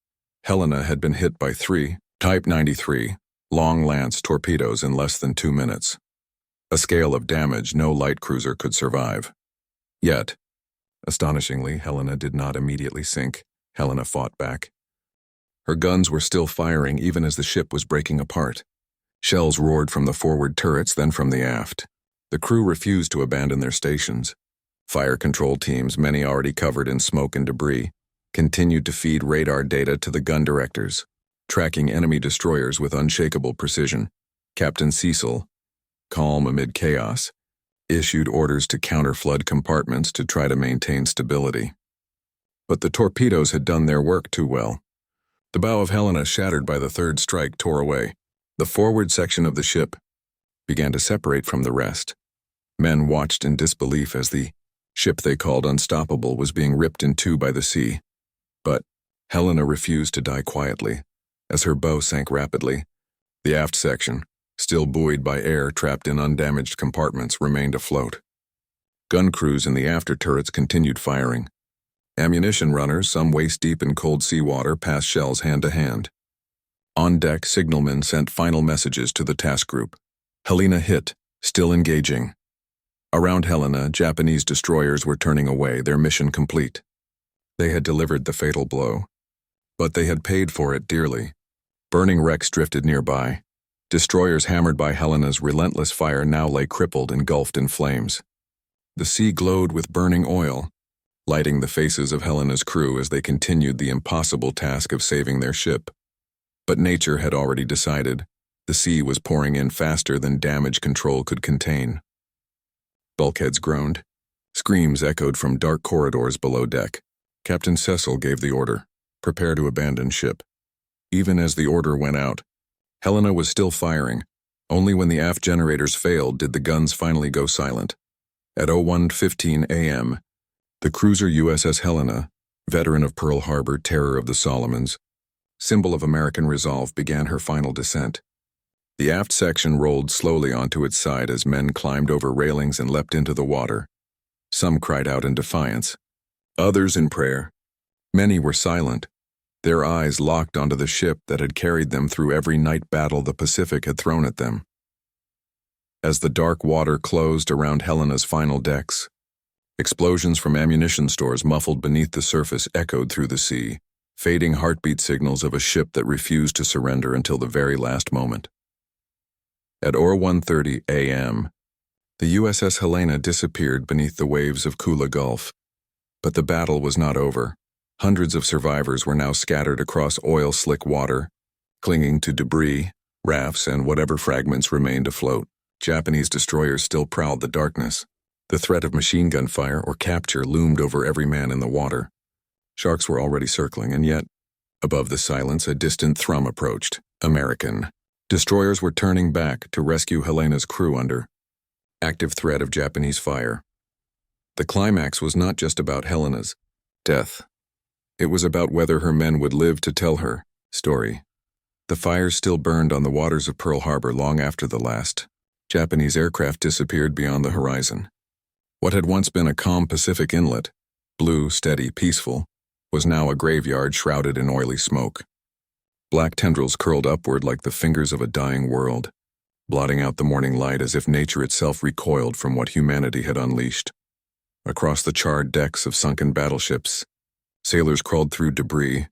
Helena had been hit by 3 Type 93 long lance torpedoes in less than 2 minutes. A scale of damage no light cruiser could survive. Yet, astonishingly, Helena did not immediately sink. Helena fought back. Her guns were still firing even as the ship was breaking apart. Shells roared from the forward turrets, then from the aft. The crew refused to abandon their stations. Fire control teams, many already covered in smoke and debris, continued to feed radar data to the gun directors, tracking enemy destroyers with unshakable precision. Captain Cecil, calm amid chaos, issued orders to counter-flood compartments to try to maintain stability. But the torpedoes had done their work too well. The bow of Helena, shattered by the third strike, tore away. The forward section of the ship began to separate from the rest. Men watched in disbelief as the ship they called unstoppable was being ripped in two by the sea. But Helena refused to die quietly. As her bow sank rapidly, the aft section, still buoyed by air trapped in undamaged compartments, remained afloat. Gun crews in the after turrets continued firing. Ammunition runners, some waist-deep in cold seawater, passed shells hand to hand. On deck, signalmen sent final messages to the task group. Helena hit, still engaging. Around Helena, Japanese destroyers were turning away, their mission complete. They had delivered the fatal blow, but they had paid for it dearly. Burning wrecks drifted nearby. Destroyers hammered by Helena's relentless fire now lay crippled, engulfed in flames. The sea glowed with burning oil, lighting the faces of Helena's crew as they continued the impossible task of saving their ship. But nature had already decided. The sea was pouring in faster than damage control could contain. Bulkheads groaned. Screams echoed from dark corridors below deck. Captain Cecil gave the order, "Prepare to abandon ship." Even as the order went out, Helena was still firing. Only when the aft generators failed did the guns finally go silent. At 01:15 a.m., the cruiser USS Helena, veteran of Pearl Harbor, terror of the Solomons, symbol of American resolve, began her final descent. The aft section rolled slowly onto its side as men climbed over railings and leapt into the water. Some cried out in defiance, others in prayer. Many were silent, their eyes locked onto the ship that had carried them through every night battle the Pacific had thrown at them. As the dark water closed around Helena's final decks, explosions from ammunition stores muffled beneath the surface echoed through the sea, fading heartbeat signals of a ship that refused to surrender until the very last moment. At 01:30 a.m., the USS Helena disappeared beneath the waves of Kula Gulf. But the battle was not over. Hundreds of survivors were now scattered across oil-slick water, clinging to debris, rafts, and whatever fragments remained afloat. Japanese destroyers still prowled the darkness. The threat of machine gun fire or capture loomed over every man in the water. Sharks were already circling, and yet, above the silence, a distant thrum approached. American. Destroyers were turning back to rescue Helena's crew under active threat of Japanese fire. The climax was not just about Helena's death. It was about whether her men would live to tell her story. The fires still burned on the waters of Pearl Harbor long after the last Japanese aircraft disappeared beyond the horizon. What had once been a calm Pacific inlet, blue, steady, peaceful, was now a graveyard shrouded in oily smoke. Black tendrils curled upward like the fingers of a dying world, blotting out the morning light as if nature itself recoiled from what humanity had unleashed. Across the charred decks of sunken battleships, sailors crawled through debris,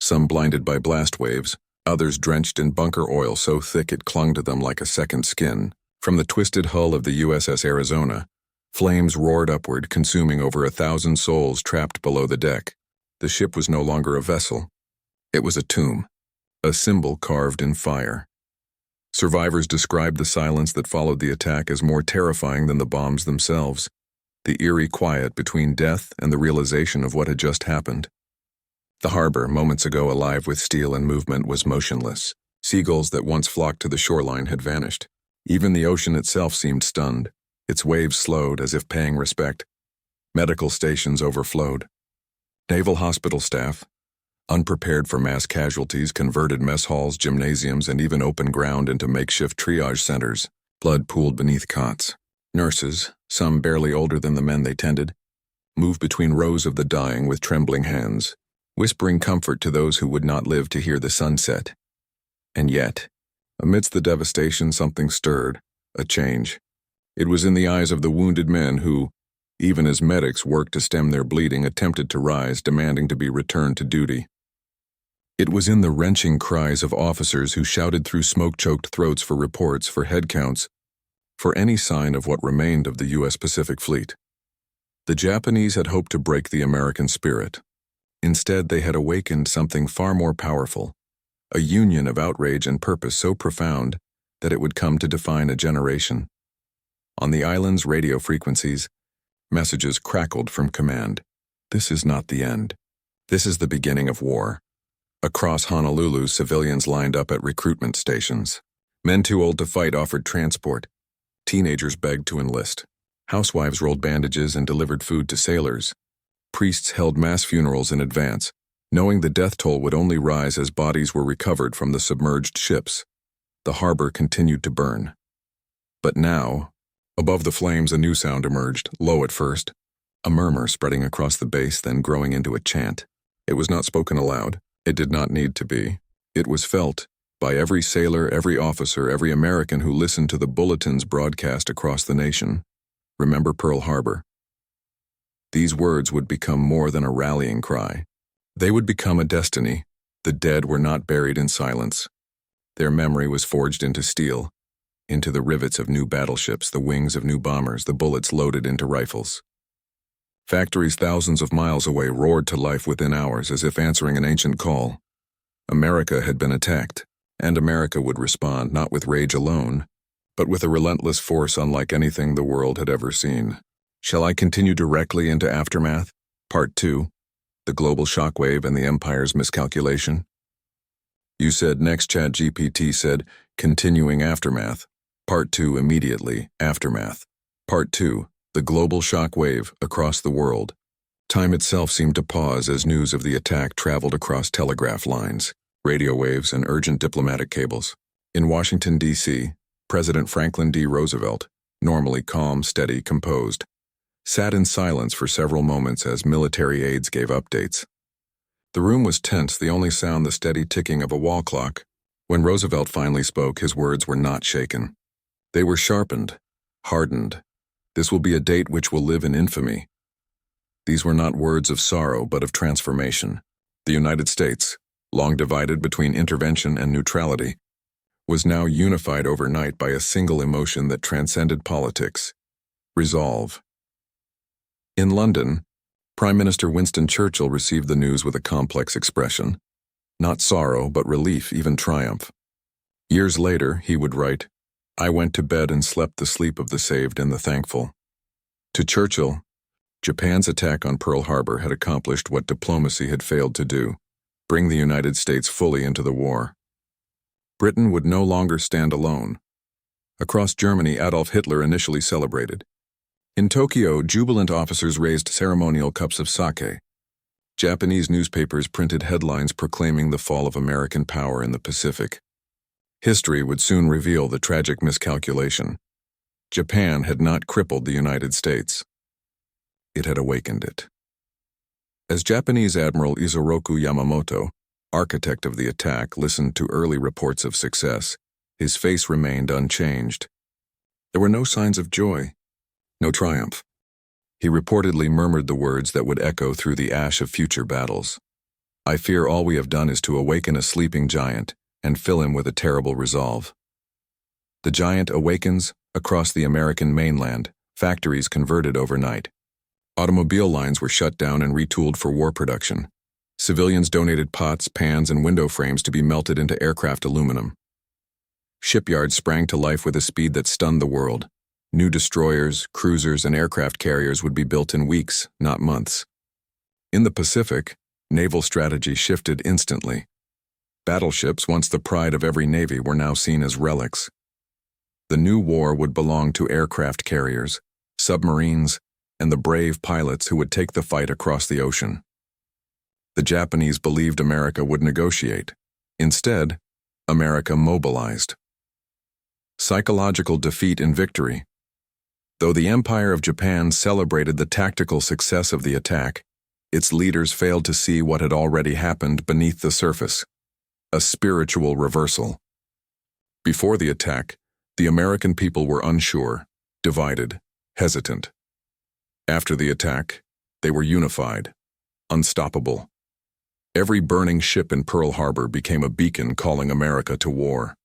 some blinded by blast waves, others drenched in bunker oil so thick it clung to them like a second skin. From the twisted hull of the USS Arizona, flames roared upward, consuming over 1,000 souls trapped below the deck. The ship was no longer a vessel. It was a tomb, a symbol carved in fire. Survivors described the silence that followed the attack as more terrifying than the bombs themselves, the eerie quiet between death and the realization of what had just happened. The harbor, moments ago alive with steel and movement, was motionless. Seagulls that once flocked to the shoreline had vanished. Even the ocean itself seemed stunned. Its waves slowed as if paying respect. Medical stations overflowed. Naval hospital staff, unprepared for mass casualties, converted mess halls, gymnasiums, and even open ground into makeshift triage centers. Blood pooled beneath cots. Nurses, some barely older than the men they tended, moved between rows of the dying with trembling hands, whispering comfort to those who would not live to hear the sunset. And yet, amidst the devastation, something stirred, a change. It was in the eyes of the wounded men who, even as medics worked to stem their bleeding, attempted to rise, demanding to be returned to duty. It was in the wrenching cries of officers who shouted through smoke-choked throats for reports, for head counts, for any sign of what remained of the U.S. Pacific Fleet. The Japanese had hoped to break the American spirit. Instead, they had awakened something far more powerful, a union of outrage and purpose so profound that it would come to define a generation. On the island's radio frequencies, messages crackled from command. This is not the end. This is the beginning of war. Across Honolulu, civilians lined up at recruitment stations. Men too old to fight offered transport. Teenagers begged to enlist. Housewives rolled bandages and delivered food to sailors. Priests held mass funerals in advance, knowing the death toll would only rise as bodies were recovered from the submerged ships. The harbor continued to burn. But now, above the flames, a new sound emerged, low at first, a murmur spreading across the base, then growing into a chant. It was not spoken aloud. It did not need to be. It was felt by every sailor, every officer, every American who listened to the bulletins broadcast across the nation. Remember Pearl Harbor. These words would become more than a rallying cry. They would become a destiny. The dead were not buried in silence. Their memory was forged into steel, into the rivets of new battleships, the wings of new bombers, the bullets loaded into rifles. Factories thousands of miles away roared to life within hours as if answering an ancient call. America had been attacked, and America would respond not with rage alone, but with a relentless force unlike anything the world had ever seen. Shall I continue directly into Aftermath? Part 2, The Global Shockwave and the Empire's Miscalculation? You said next. ChatGPT said, continuing Aftermath. Part 2 immediately, Aftermath. Part 2, The Global Shockwave across the world. Time itself seemed to pause as news of the attack traveled across telegraph lines, radio waves, and urgent diplomatic cables. In Washington, D.C., President Franklin D. Roosevelt, normally calm, steady, composed, sat in silence for several moments as military aides gave updates. The room was tense, the only sound the steady ticking of a wall clock. When Roosevelt finally spoke, his words were not shaken. They were sharpened, hardened. This will be a date which will live in infamy. These were not words of sorrow, but of transformation. The United States, long divided between intervention and neutrality, was now unified overnight by a single emotion that transcended politics: resolve. In London, Prime Minister Winston Churchill received the news with a complex expression. Not sorrow, but relief, even triumph. Years later, he would write, "I went to bed and slept the sleep of the saved and the thankful." To Churchill, Japan's attack on Pearl Harbor had accomplished what diplomacy had failed to do: bring the United States fully into the war. Britain would no longer stand alone. Across Germany, Adolf Hitler initially celebrated. In Tokyo, jubilant officers raised ceremonial cups of sake. Japanese newspapers printed headlines proclaiming the fall of American power in the Pacific. History would soon reveal the tragic miscalculation. Japan had not crippled the United States. It had awakened it. As Japanese Admiral Isoroku Yamamoto, architect of the attack, listened to early reports of success, his face remained unchanged. There were no signs of joy, no triumph. He reportedly murmured the words that would echo through the ash of future battles. "I fear all we have done is to awaken a sleeping giant and fill him with a terrible resolve." The giant awakens across the American mainland, factories converted overnight. Automobile lines were shut down and retooled for war production. Civilians donated pots, pans, and window frames to be melted into aircraft aluminum. Shipyards sprang to life with a speed that stunned the world. New destroyers, cruisers, and aircraft carriers would be built in weeks, not months. In the Pacific, naval strategy shifted instantly. Battleships, once the pride of every navy, were now seen as relics. The new war would belong to aircraft carriers, submarines, and the brave pilots who would take the fight across the ocean. The Japanese believed America would negotiate. Instead, America mobilized. Psychological defeat and victory. Though the Empire of Japan celebrated the tactical success of the attack, its leaders failed to see what had already happened beneath the surface: a spiritual reversal. Before the attack, the American people were unsure, divided, hesitant. After the attack, they were unified, unstoppable. Every burning ship in Pearl Harbor became a beacon calling America to war.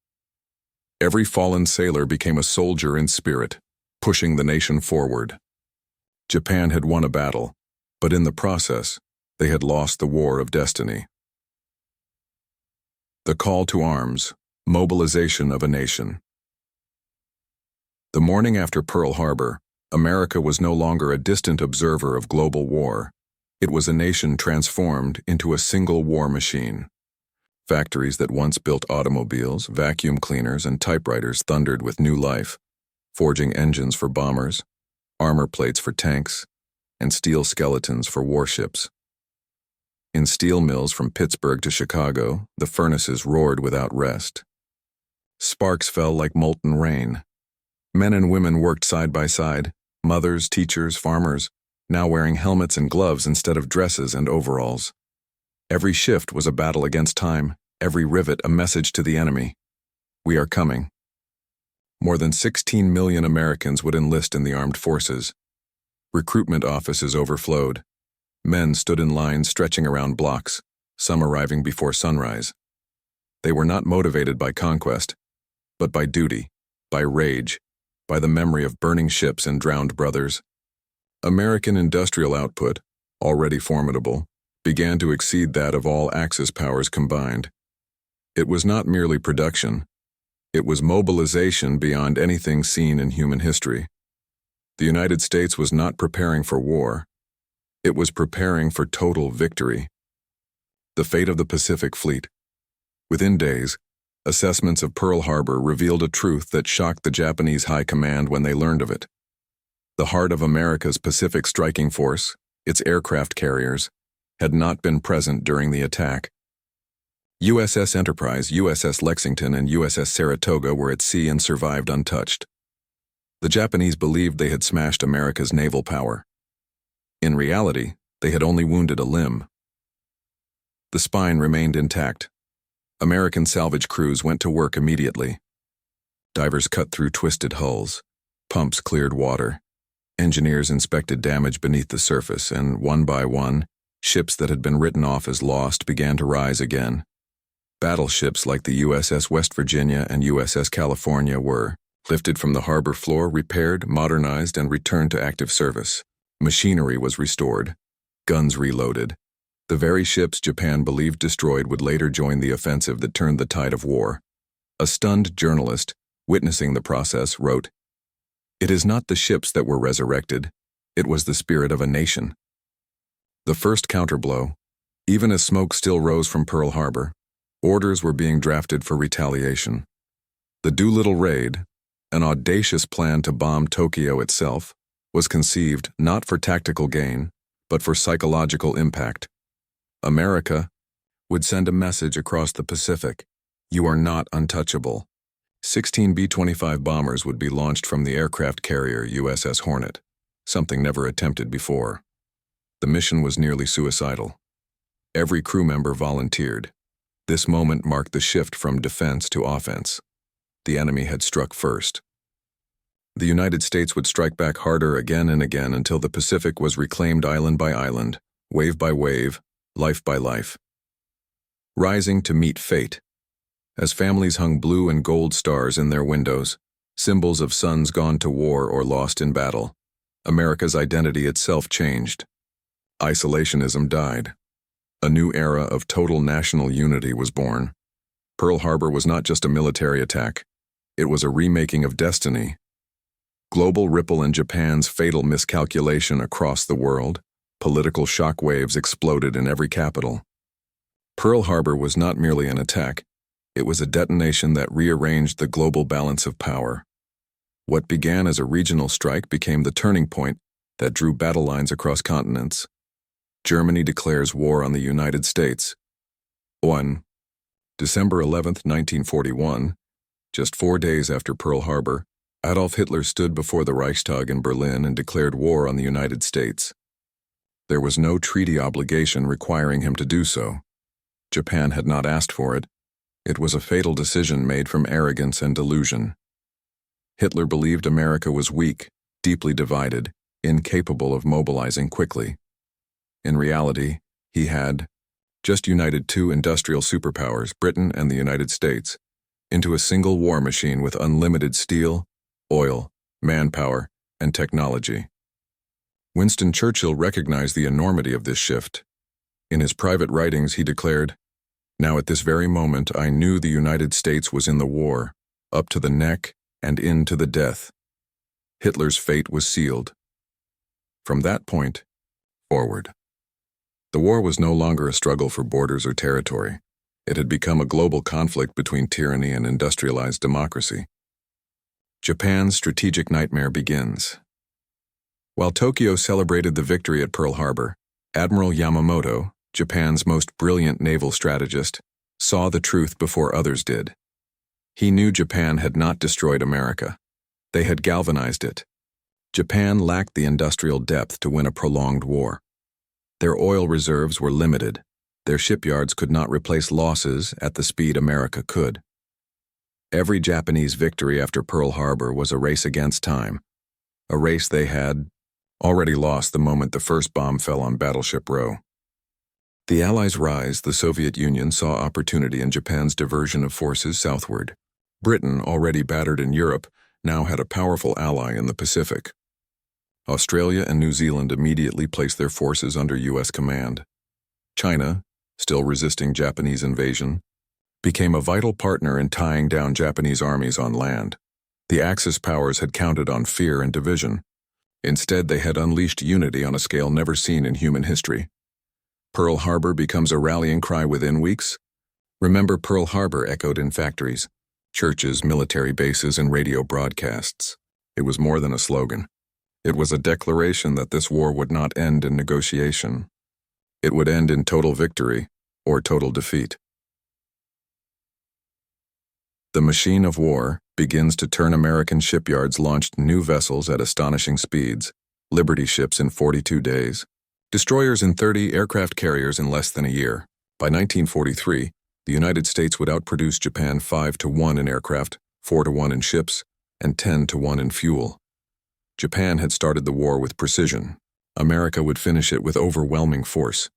Every fallen sailor became a soldier in spirit, pushing the nation forward. Japan had won a battle, but in the process, they had lost the war of destiny. The call to arms, mobilization of a nation. The morning after Pearl Harbor, America was no longer a distant observer of global war. It was a nation transformed into a single war machine. Factories that once built automobiles, vacuum cleaners, and typewriters thundered with new life, forging engines for bombers, armor plates for tanks, and steel skeletons for warships. In steel mills from Pittsburgh to Chicago, the furnaces roared without rest. Sparks fell like molten rain. Men and women worked side by side, mothers, teachers, farmers, now wearing helmets and gloves instead of dresses and overalls. Every shift was a battle against time, every rivet a message to the enemy. We are coming. More than 16 million Americans would enlist in the armed forces. Recruitment offices overflowed. Men stood in lines stretching around blocks, some arriving before sunrise. They were not motivated by conquest, but by duty, by rage, by the memory of burning ships and drowned brothers. American industrial output, already formidable, began to exceed that of all Axis powers combined. It was not merely production. It was mobilization beyond anything seen in human history. The United States was not preparing for war. It was preparing for total victory. The fate of the Pacific Fleet. Within days, assessments of Pearl Harbor revealed a truth that shocked the Japanese High Command when they learned of it. The heart of America's Pacific Striking Force, its aircraft carriers, had not been present during the attack. USS Enterprise, USS Lexington, and USS Saratoga were at sea and survived untouched. The Japanese believed they had smashed America's naval power. In reality, they had only wounded a limb. The spine remained intact. American salvage crews went to work immediately. Divers cut through twisted hulls. Pumps cleared water. Engineers inspected damage beneath the surface, and one by one, ships that had been written off as lost began to rise again. Battleships like the USS West Virginia and USS California were lifted from the harbor floor, repaired, modernized, and returned to active service. Machinery was restored. Guns reloaded. The very ships Japan believed destroyed would later join the offensive that turned the tide of war. A stunned journalist, witnessing the process, wrote, "It is not the ships that were resurrected. It was the spirit of a nation." The first counterblow, even as smoke still rose from Pearl Harbor, orders were being drafted for retaliation. The Doolittle Raid, an audacious plan to bomb Tokyo itself, was conceived not for tactical gain, but for psychological impact. America would send a message across the Pacific: you are not untouchable. 16 B-25 bombers would be launched from the aircraft carrier USS Hornet, something never attempted before. The mission was nearly suicidal. Every crew member volunteered. This moment marked the shift from defense to offense. The enemy had struck first. The United States would strike back harder again and again until the Pacific was reclaimed island by island, wave by wave, life by life. Rising to meet fate. As families hung blue and gold stars in their windows, symbols of sons gone to war or lost in battle, America's identity itself changed. Isolationism died. A new era of total national unity was born. Pearl Harbor was not just a military attack. It was a remaking of destiny. Global ripple in Japan's fatal miscalculation across the world, political shockwaves exploded in every capital. Pearl Harbor was not merely an attack. It was a detonation that rearranged the global balance of power. What began as a regional strike became the turning point that drew battle lines across continents. Germany declares war on the United States. 1. December 11, 1941, just 4 days after Pearl Harbor, Adolf Hitler stood before the Reichstag in Berlin and declared war on the United States. There was no treaty obligation requiring him to do so. Japan had not asked for it. It was a fatal decision made from arrogance and delusion. Hitler believed America was weak, deeply divided, incapable of mobilizing quickly. In reality, he had just united two industrial superpowers, Britain and the United States, into a single war machine with unlimited steel, oil, manpower, and technology. Winston Churchill recognized the enormity of this shift. In his private writings, he declared, "Now at this very moment I knew the United States was in the war, up to the neck and into the death." Hitler's fate was sealed. From that point, forward. The war was no longer a struggle for borders or territory. It had become a global conflict between tyranny and industrialized democracy. Japan's strategic nightmare begins. While Tokyo celebrated the victory at Pearl Harbor, Admiral Yamamoto, Japan's most brilliant naval strategist, saw the truth before others did. He knew Japan had not destroyed America. They had galvanized it. Japan lacked the industrial depth to win a prolonged war. Their oil reserves were limited. Their shipyards could not replace losses at the speed America could. Every Japanese victory after Pearl Harbor was a race against time, a race they had already lost the moment the first bomb fell on Battleship Row. The Allies' rise, the Soviet Union saw opportunity in Japan's diversion of forces southward. Britain, already battered in Europe, now had a powerful ally in the Pacific. Australia and New Zealand immediately placed their forces under U.S. command. China, still resisting Japanese invasion, became a vital partner in tying down Japanese armies on land. The Axis powers had counted on fear and division. Instead, they had unleashed unity on a scale never seen in human history. Pearl Harbor becomes a rallying cry within weeks. Remember Pearl Harbor echoed in factories, churches, military bases, and radio broadcasts. It was more than a slogan. It was a declaration that this war would not end in negotiation. It would end in total victory or total defeat. The machine of war begins to turn. American shipyards launched new vessels at astonishing speeds, Liberty ships in 42 days, destroyers in 30, aircraft carriers in less than a year. By 1943, the United States would outproduce Japan 5-1 in aircraft, 4-1 in ships, and 10-1 in fuel. Japan had started the war with precision. America would finish it with overwhelming force.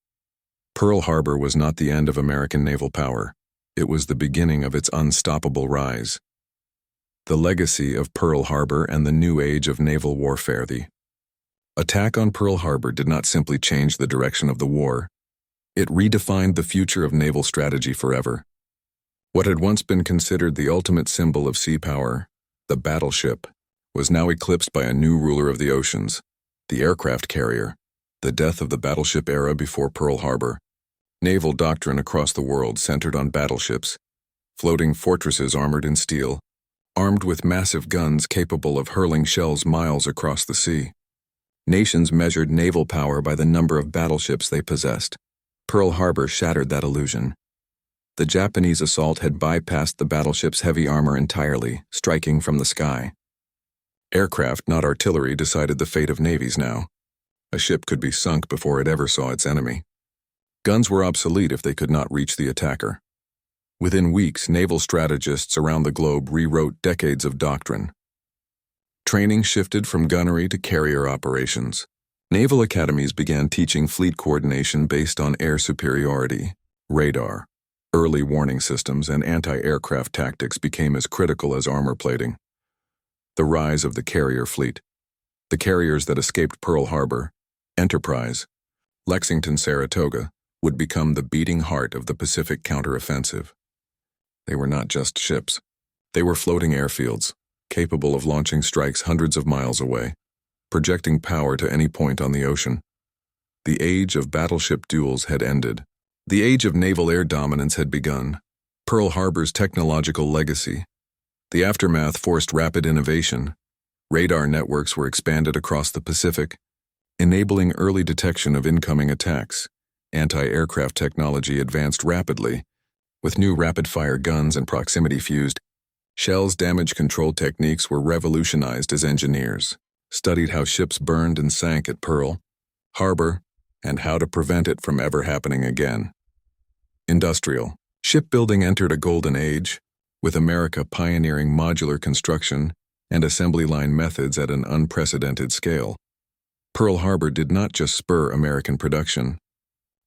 Pearl Harbor was not the end of American naval power. It was the beginning of its unstoppable rise. The legacy of Pearl Harbor and the new age of naval warfare. The attack on Pearl Harbor did not simply change the direction of the war. It redefined the future of naval strategy forever. What had once been considered the ultimate symbol of sea power, the battleship, was now eclipsed by a new ruler of the oceans, the aircraft carrier. The death of the battleship era before Pearl Harbor. Naval doctrine across the world centered on battleships, floating fortresses armored in steel, armed with massive guns capable of hurling shells miles across the sea. Nations measured naval power by the number of battleships they possessed. Pearl Harbor shattered that illusion. The Japanese assault had bypassed the battleship's heavy armor entirely, striking from the sky. Aircraft, not artillery, decided the fate of navies now. A ship could be sunk before it ever saw its enemy. Guns were obsolete if they could not reach the attacker. Within weeks, naval strategists around the globe rewrote decades of doctrine. Training shifted from gunnery to carrier operations. Naval academies began teaching fleet coordination based on air superiority, radar. Early warning systems and anti-aircraft tactics became as critical as armor plating. The rise of the carrier fleet. The carriers that escaped Pearl Harbor, Enterprise, Lexington, Saratoga, would become the beating heart of the Pacific counteroffensive. They were not just ships. They were floating airfields, capable of launching strikes hundreds of miles away, projecting power to any point on the ocean. The age of battleship duels had ended. The age of naval air dominance had begun. Pearl Harbor's technological legacy. The aftermath forced rapid innovation. Radar networks were expanded across the Pacific, enabling early detection of incoming attacks. Anti-aircraft technology advanced rapidly, with new rapid-fire guns and proximity-fused shells. Damage control techniques were revolutionized as engineers studied how ships burned and sank at Pearl Harbor and how to prevent it from ever happening again. Industrial shipbuilding entered a golden age, with America pioneering modular construction and assembly line methods at an unprecedented scale. Pearl Harbor did not just spur American production.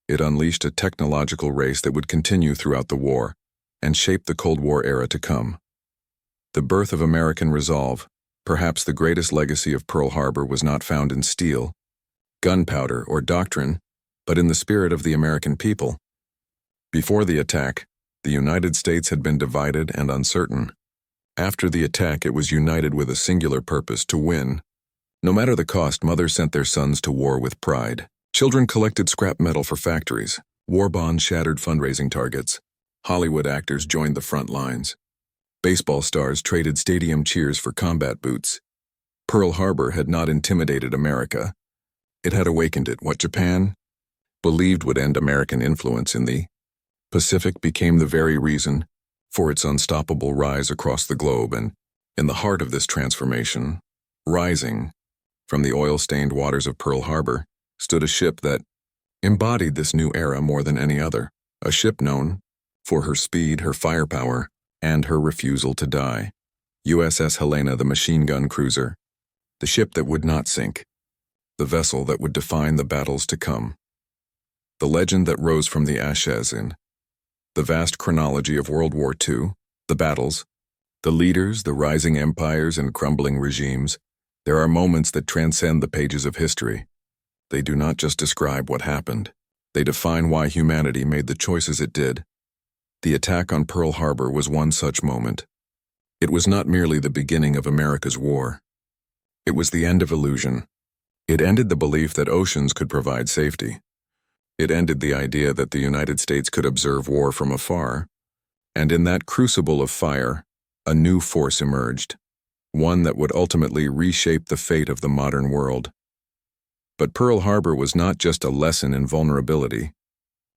It unleashed a technological race that would continue throughout the war and shape the Cold War era to come. The birth of American resolve, perhaps the greatest legacy of Pearl Harbor, was not found in steel, gunpowder, or doctrine, but in the spirit of the American people. Before the attack, the United States had been divided and uncertain. After the attack, it was united with a singular purpose: to win. No matter the cost, mothers sent their sons to war with pride. Children collected scrap metal for factories. War bonds shattered fundraising targets. Hollywood actors joined the front lines. Baseball stars traded stadium cheers for combat boots. Pearl Harbor had not intimidated America. It had awakened it. What Japan believed would end American influence in the Pacific became the very reason for its unstoppable rise across the globe. And in the heart of this transformation, rising from the oil-stained waters of Pearl Harbor, stood a ship that embodied this new era more than any other. A ship known for her speed, her firepower, and her refusal to die. USS Helena, the machine gun cruiser. The ship that would not sink. The vessel that would define the battles to come. the legend that rose from the ashes in the vast chronology of World War II, the battles, the leaders, the rising empires and crumbling regimes. There are moments that transcend the pages of history. They do not just describe what happened. They define why humanity made the choices it did. The attack on Pearl Harbor was one such moment. It was not merely the beginning of America's war. It was the end of illusion. It ended the belief that oceans could provide safety. It ended the idea that the United States could observe war from afar. And in that crucible of fire, a new force emerged, one that would ultimately reshape the fate of the modern world. But Pearl Harbor was not just a lesson in vulnerability.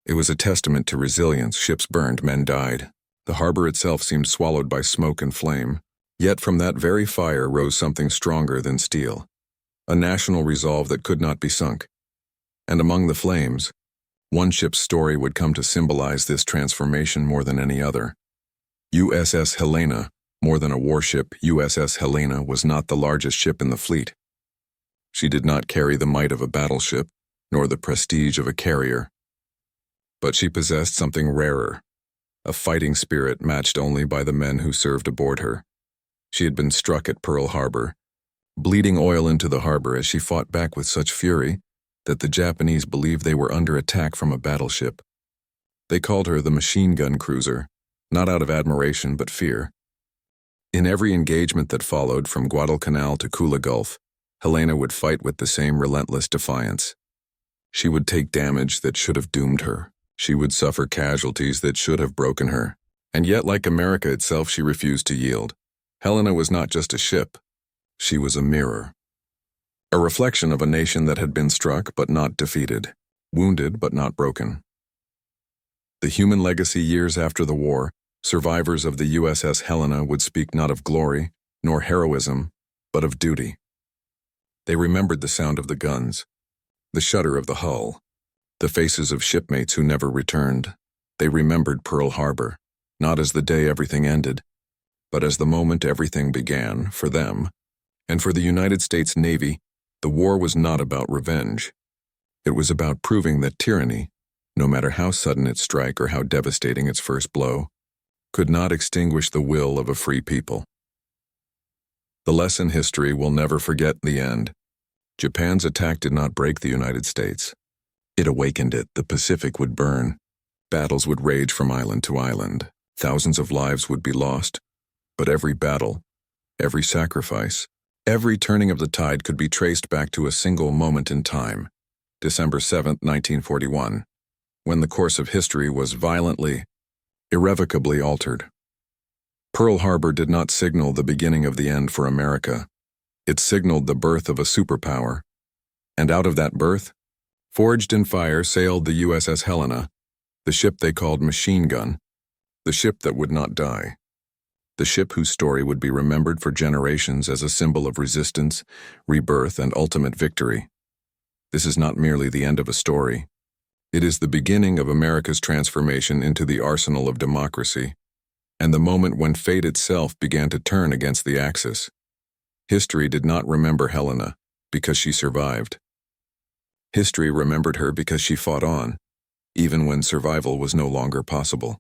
It was a testament to resilience. Ships burned, men died. The harbor itself seemed swallowed by smoke and flame. Yet from that very fire rose something stronger than steel, a national resolve that could not be sunk. And among the flames, one ship's story would come to symbolize this transformation more than any other. USS Helena. More than a warship, USS Helena was not the largest ship in the fleet. She did not carry the might of a battleship, nor the prestige of a carrier. But she possessed something rarer, a fighting spirit matched only by the men who served aboard her. She had been struck at Pearl Harbor, bleeding oil into the harbor as she fought back with such fury that the Japanese believed they were under attack from a battleship. They called her the machine gun cruiser, not out of admiration but fear. In every engagement that followed, from Guadalcanal to Kula Gulf, Helena would fight with the same relentless defiance. She would take damage that should have doomed her. She would suffer casualties that should have broken her. And yet, like America itself, she refused to yield. Helena was not just a ship. She was a mirror. A reflection of a nation that had been struck but not defeated, wounded but not broken. The human legacy years after the war, survivors of the USS Helena would speak not of glory nor heroism, but of duty. They remembered the sound of the guns, the shudder of the hull, the faces of shipmates who never returned. They remembered Pearl Harbor, not as the day everything ended, but as the moment everything began for them. And for the United States Navy, the war was not about revenge. It was about proving that tyranny, no matter how sudden its strike or how devastating its first blow, could not extinguish the will of a free people. The lesson history will never forget the end. Japan's attack did not break the United States. It awakened it. The Pacific would burn. Battles would rage from island to island. Thousands of lives would be lost. But every battle, every sacrifice, every turning of the tide could be traced back to a single moment in time, December 7, 1941, when the course of history was violently, irrevocably altered. Pearl Harbor did not signal the beginning of the end for America. It signaled the birth of a superpower. And out of that birth, forged in fire, sailed the USS Helena, the ship they called Machine Gun, the ship that would not die. The ship whose story would be remembered for generations as a symbol of resistance, rebirth, and ultimate victory. This is not merely the end of a story. It is the beginning of America's transformation into the arsenal of democracy, and the moment when fate itself began to turn against the Axis. History did not remember Helena because she survived. History remembered her because she fought on, even when survival was no longer possible.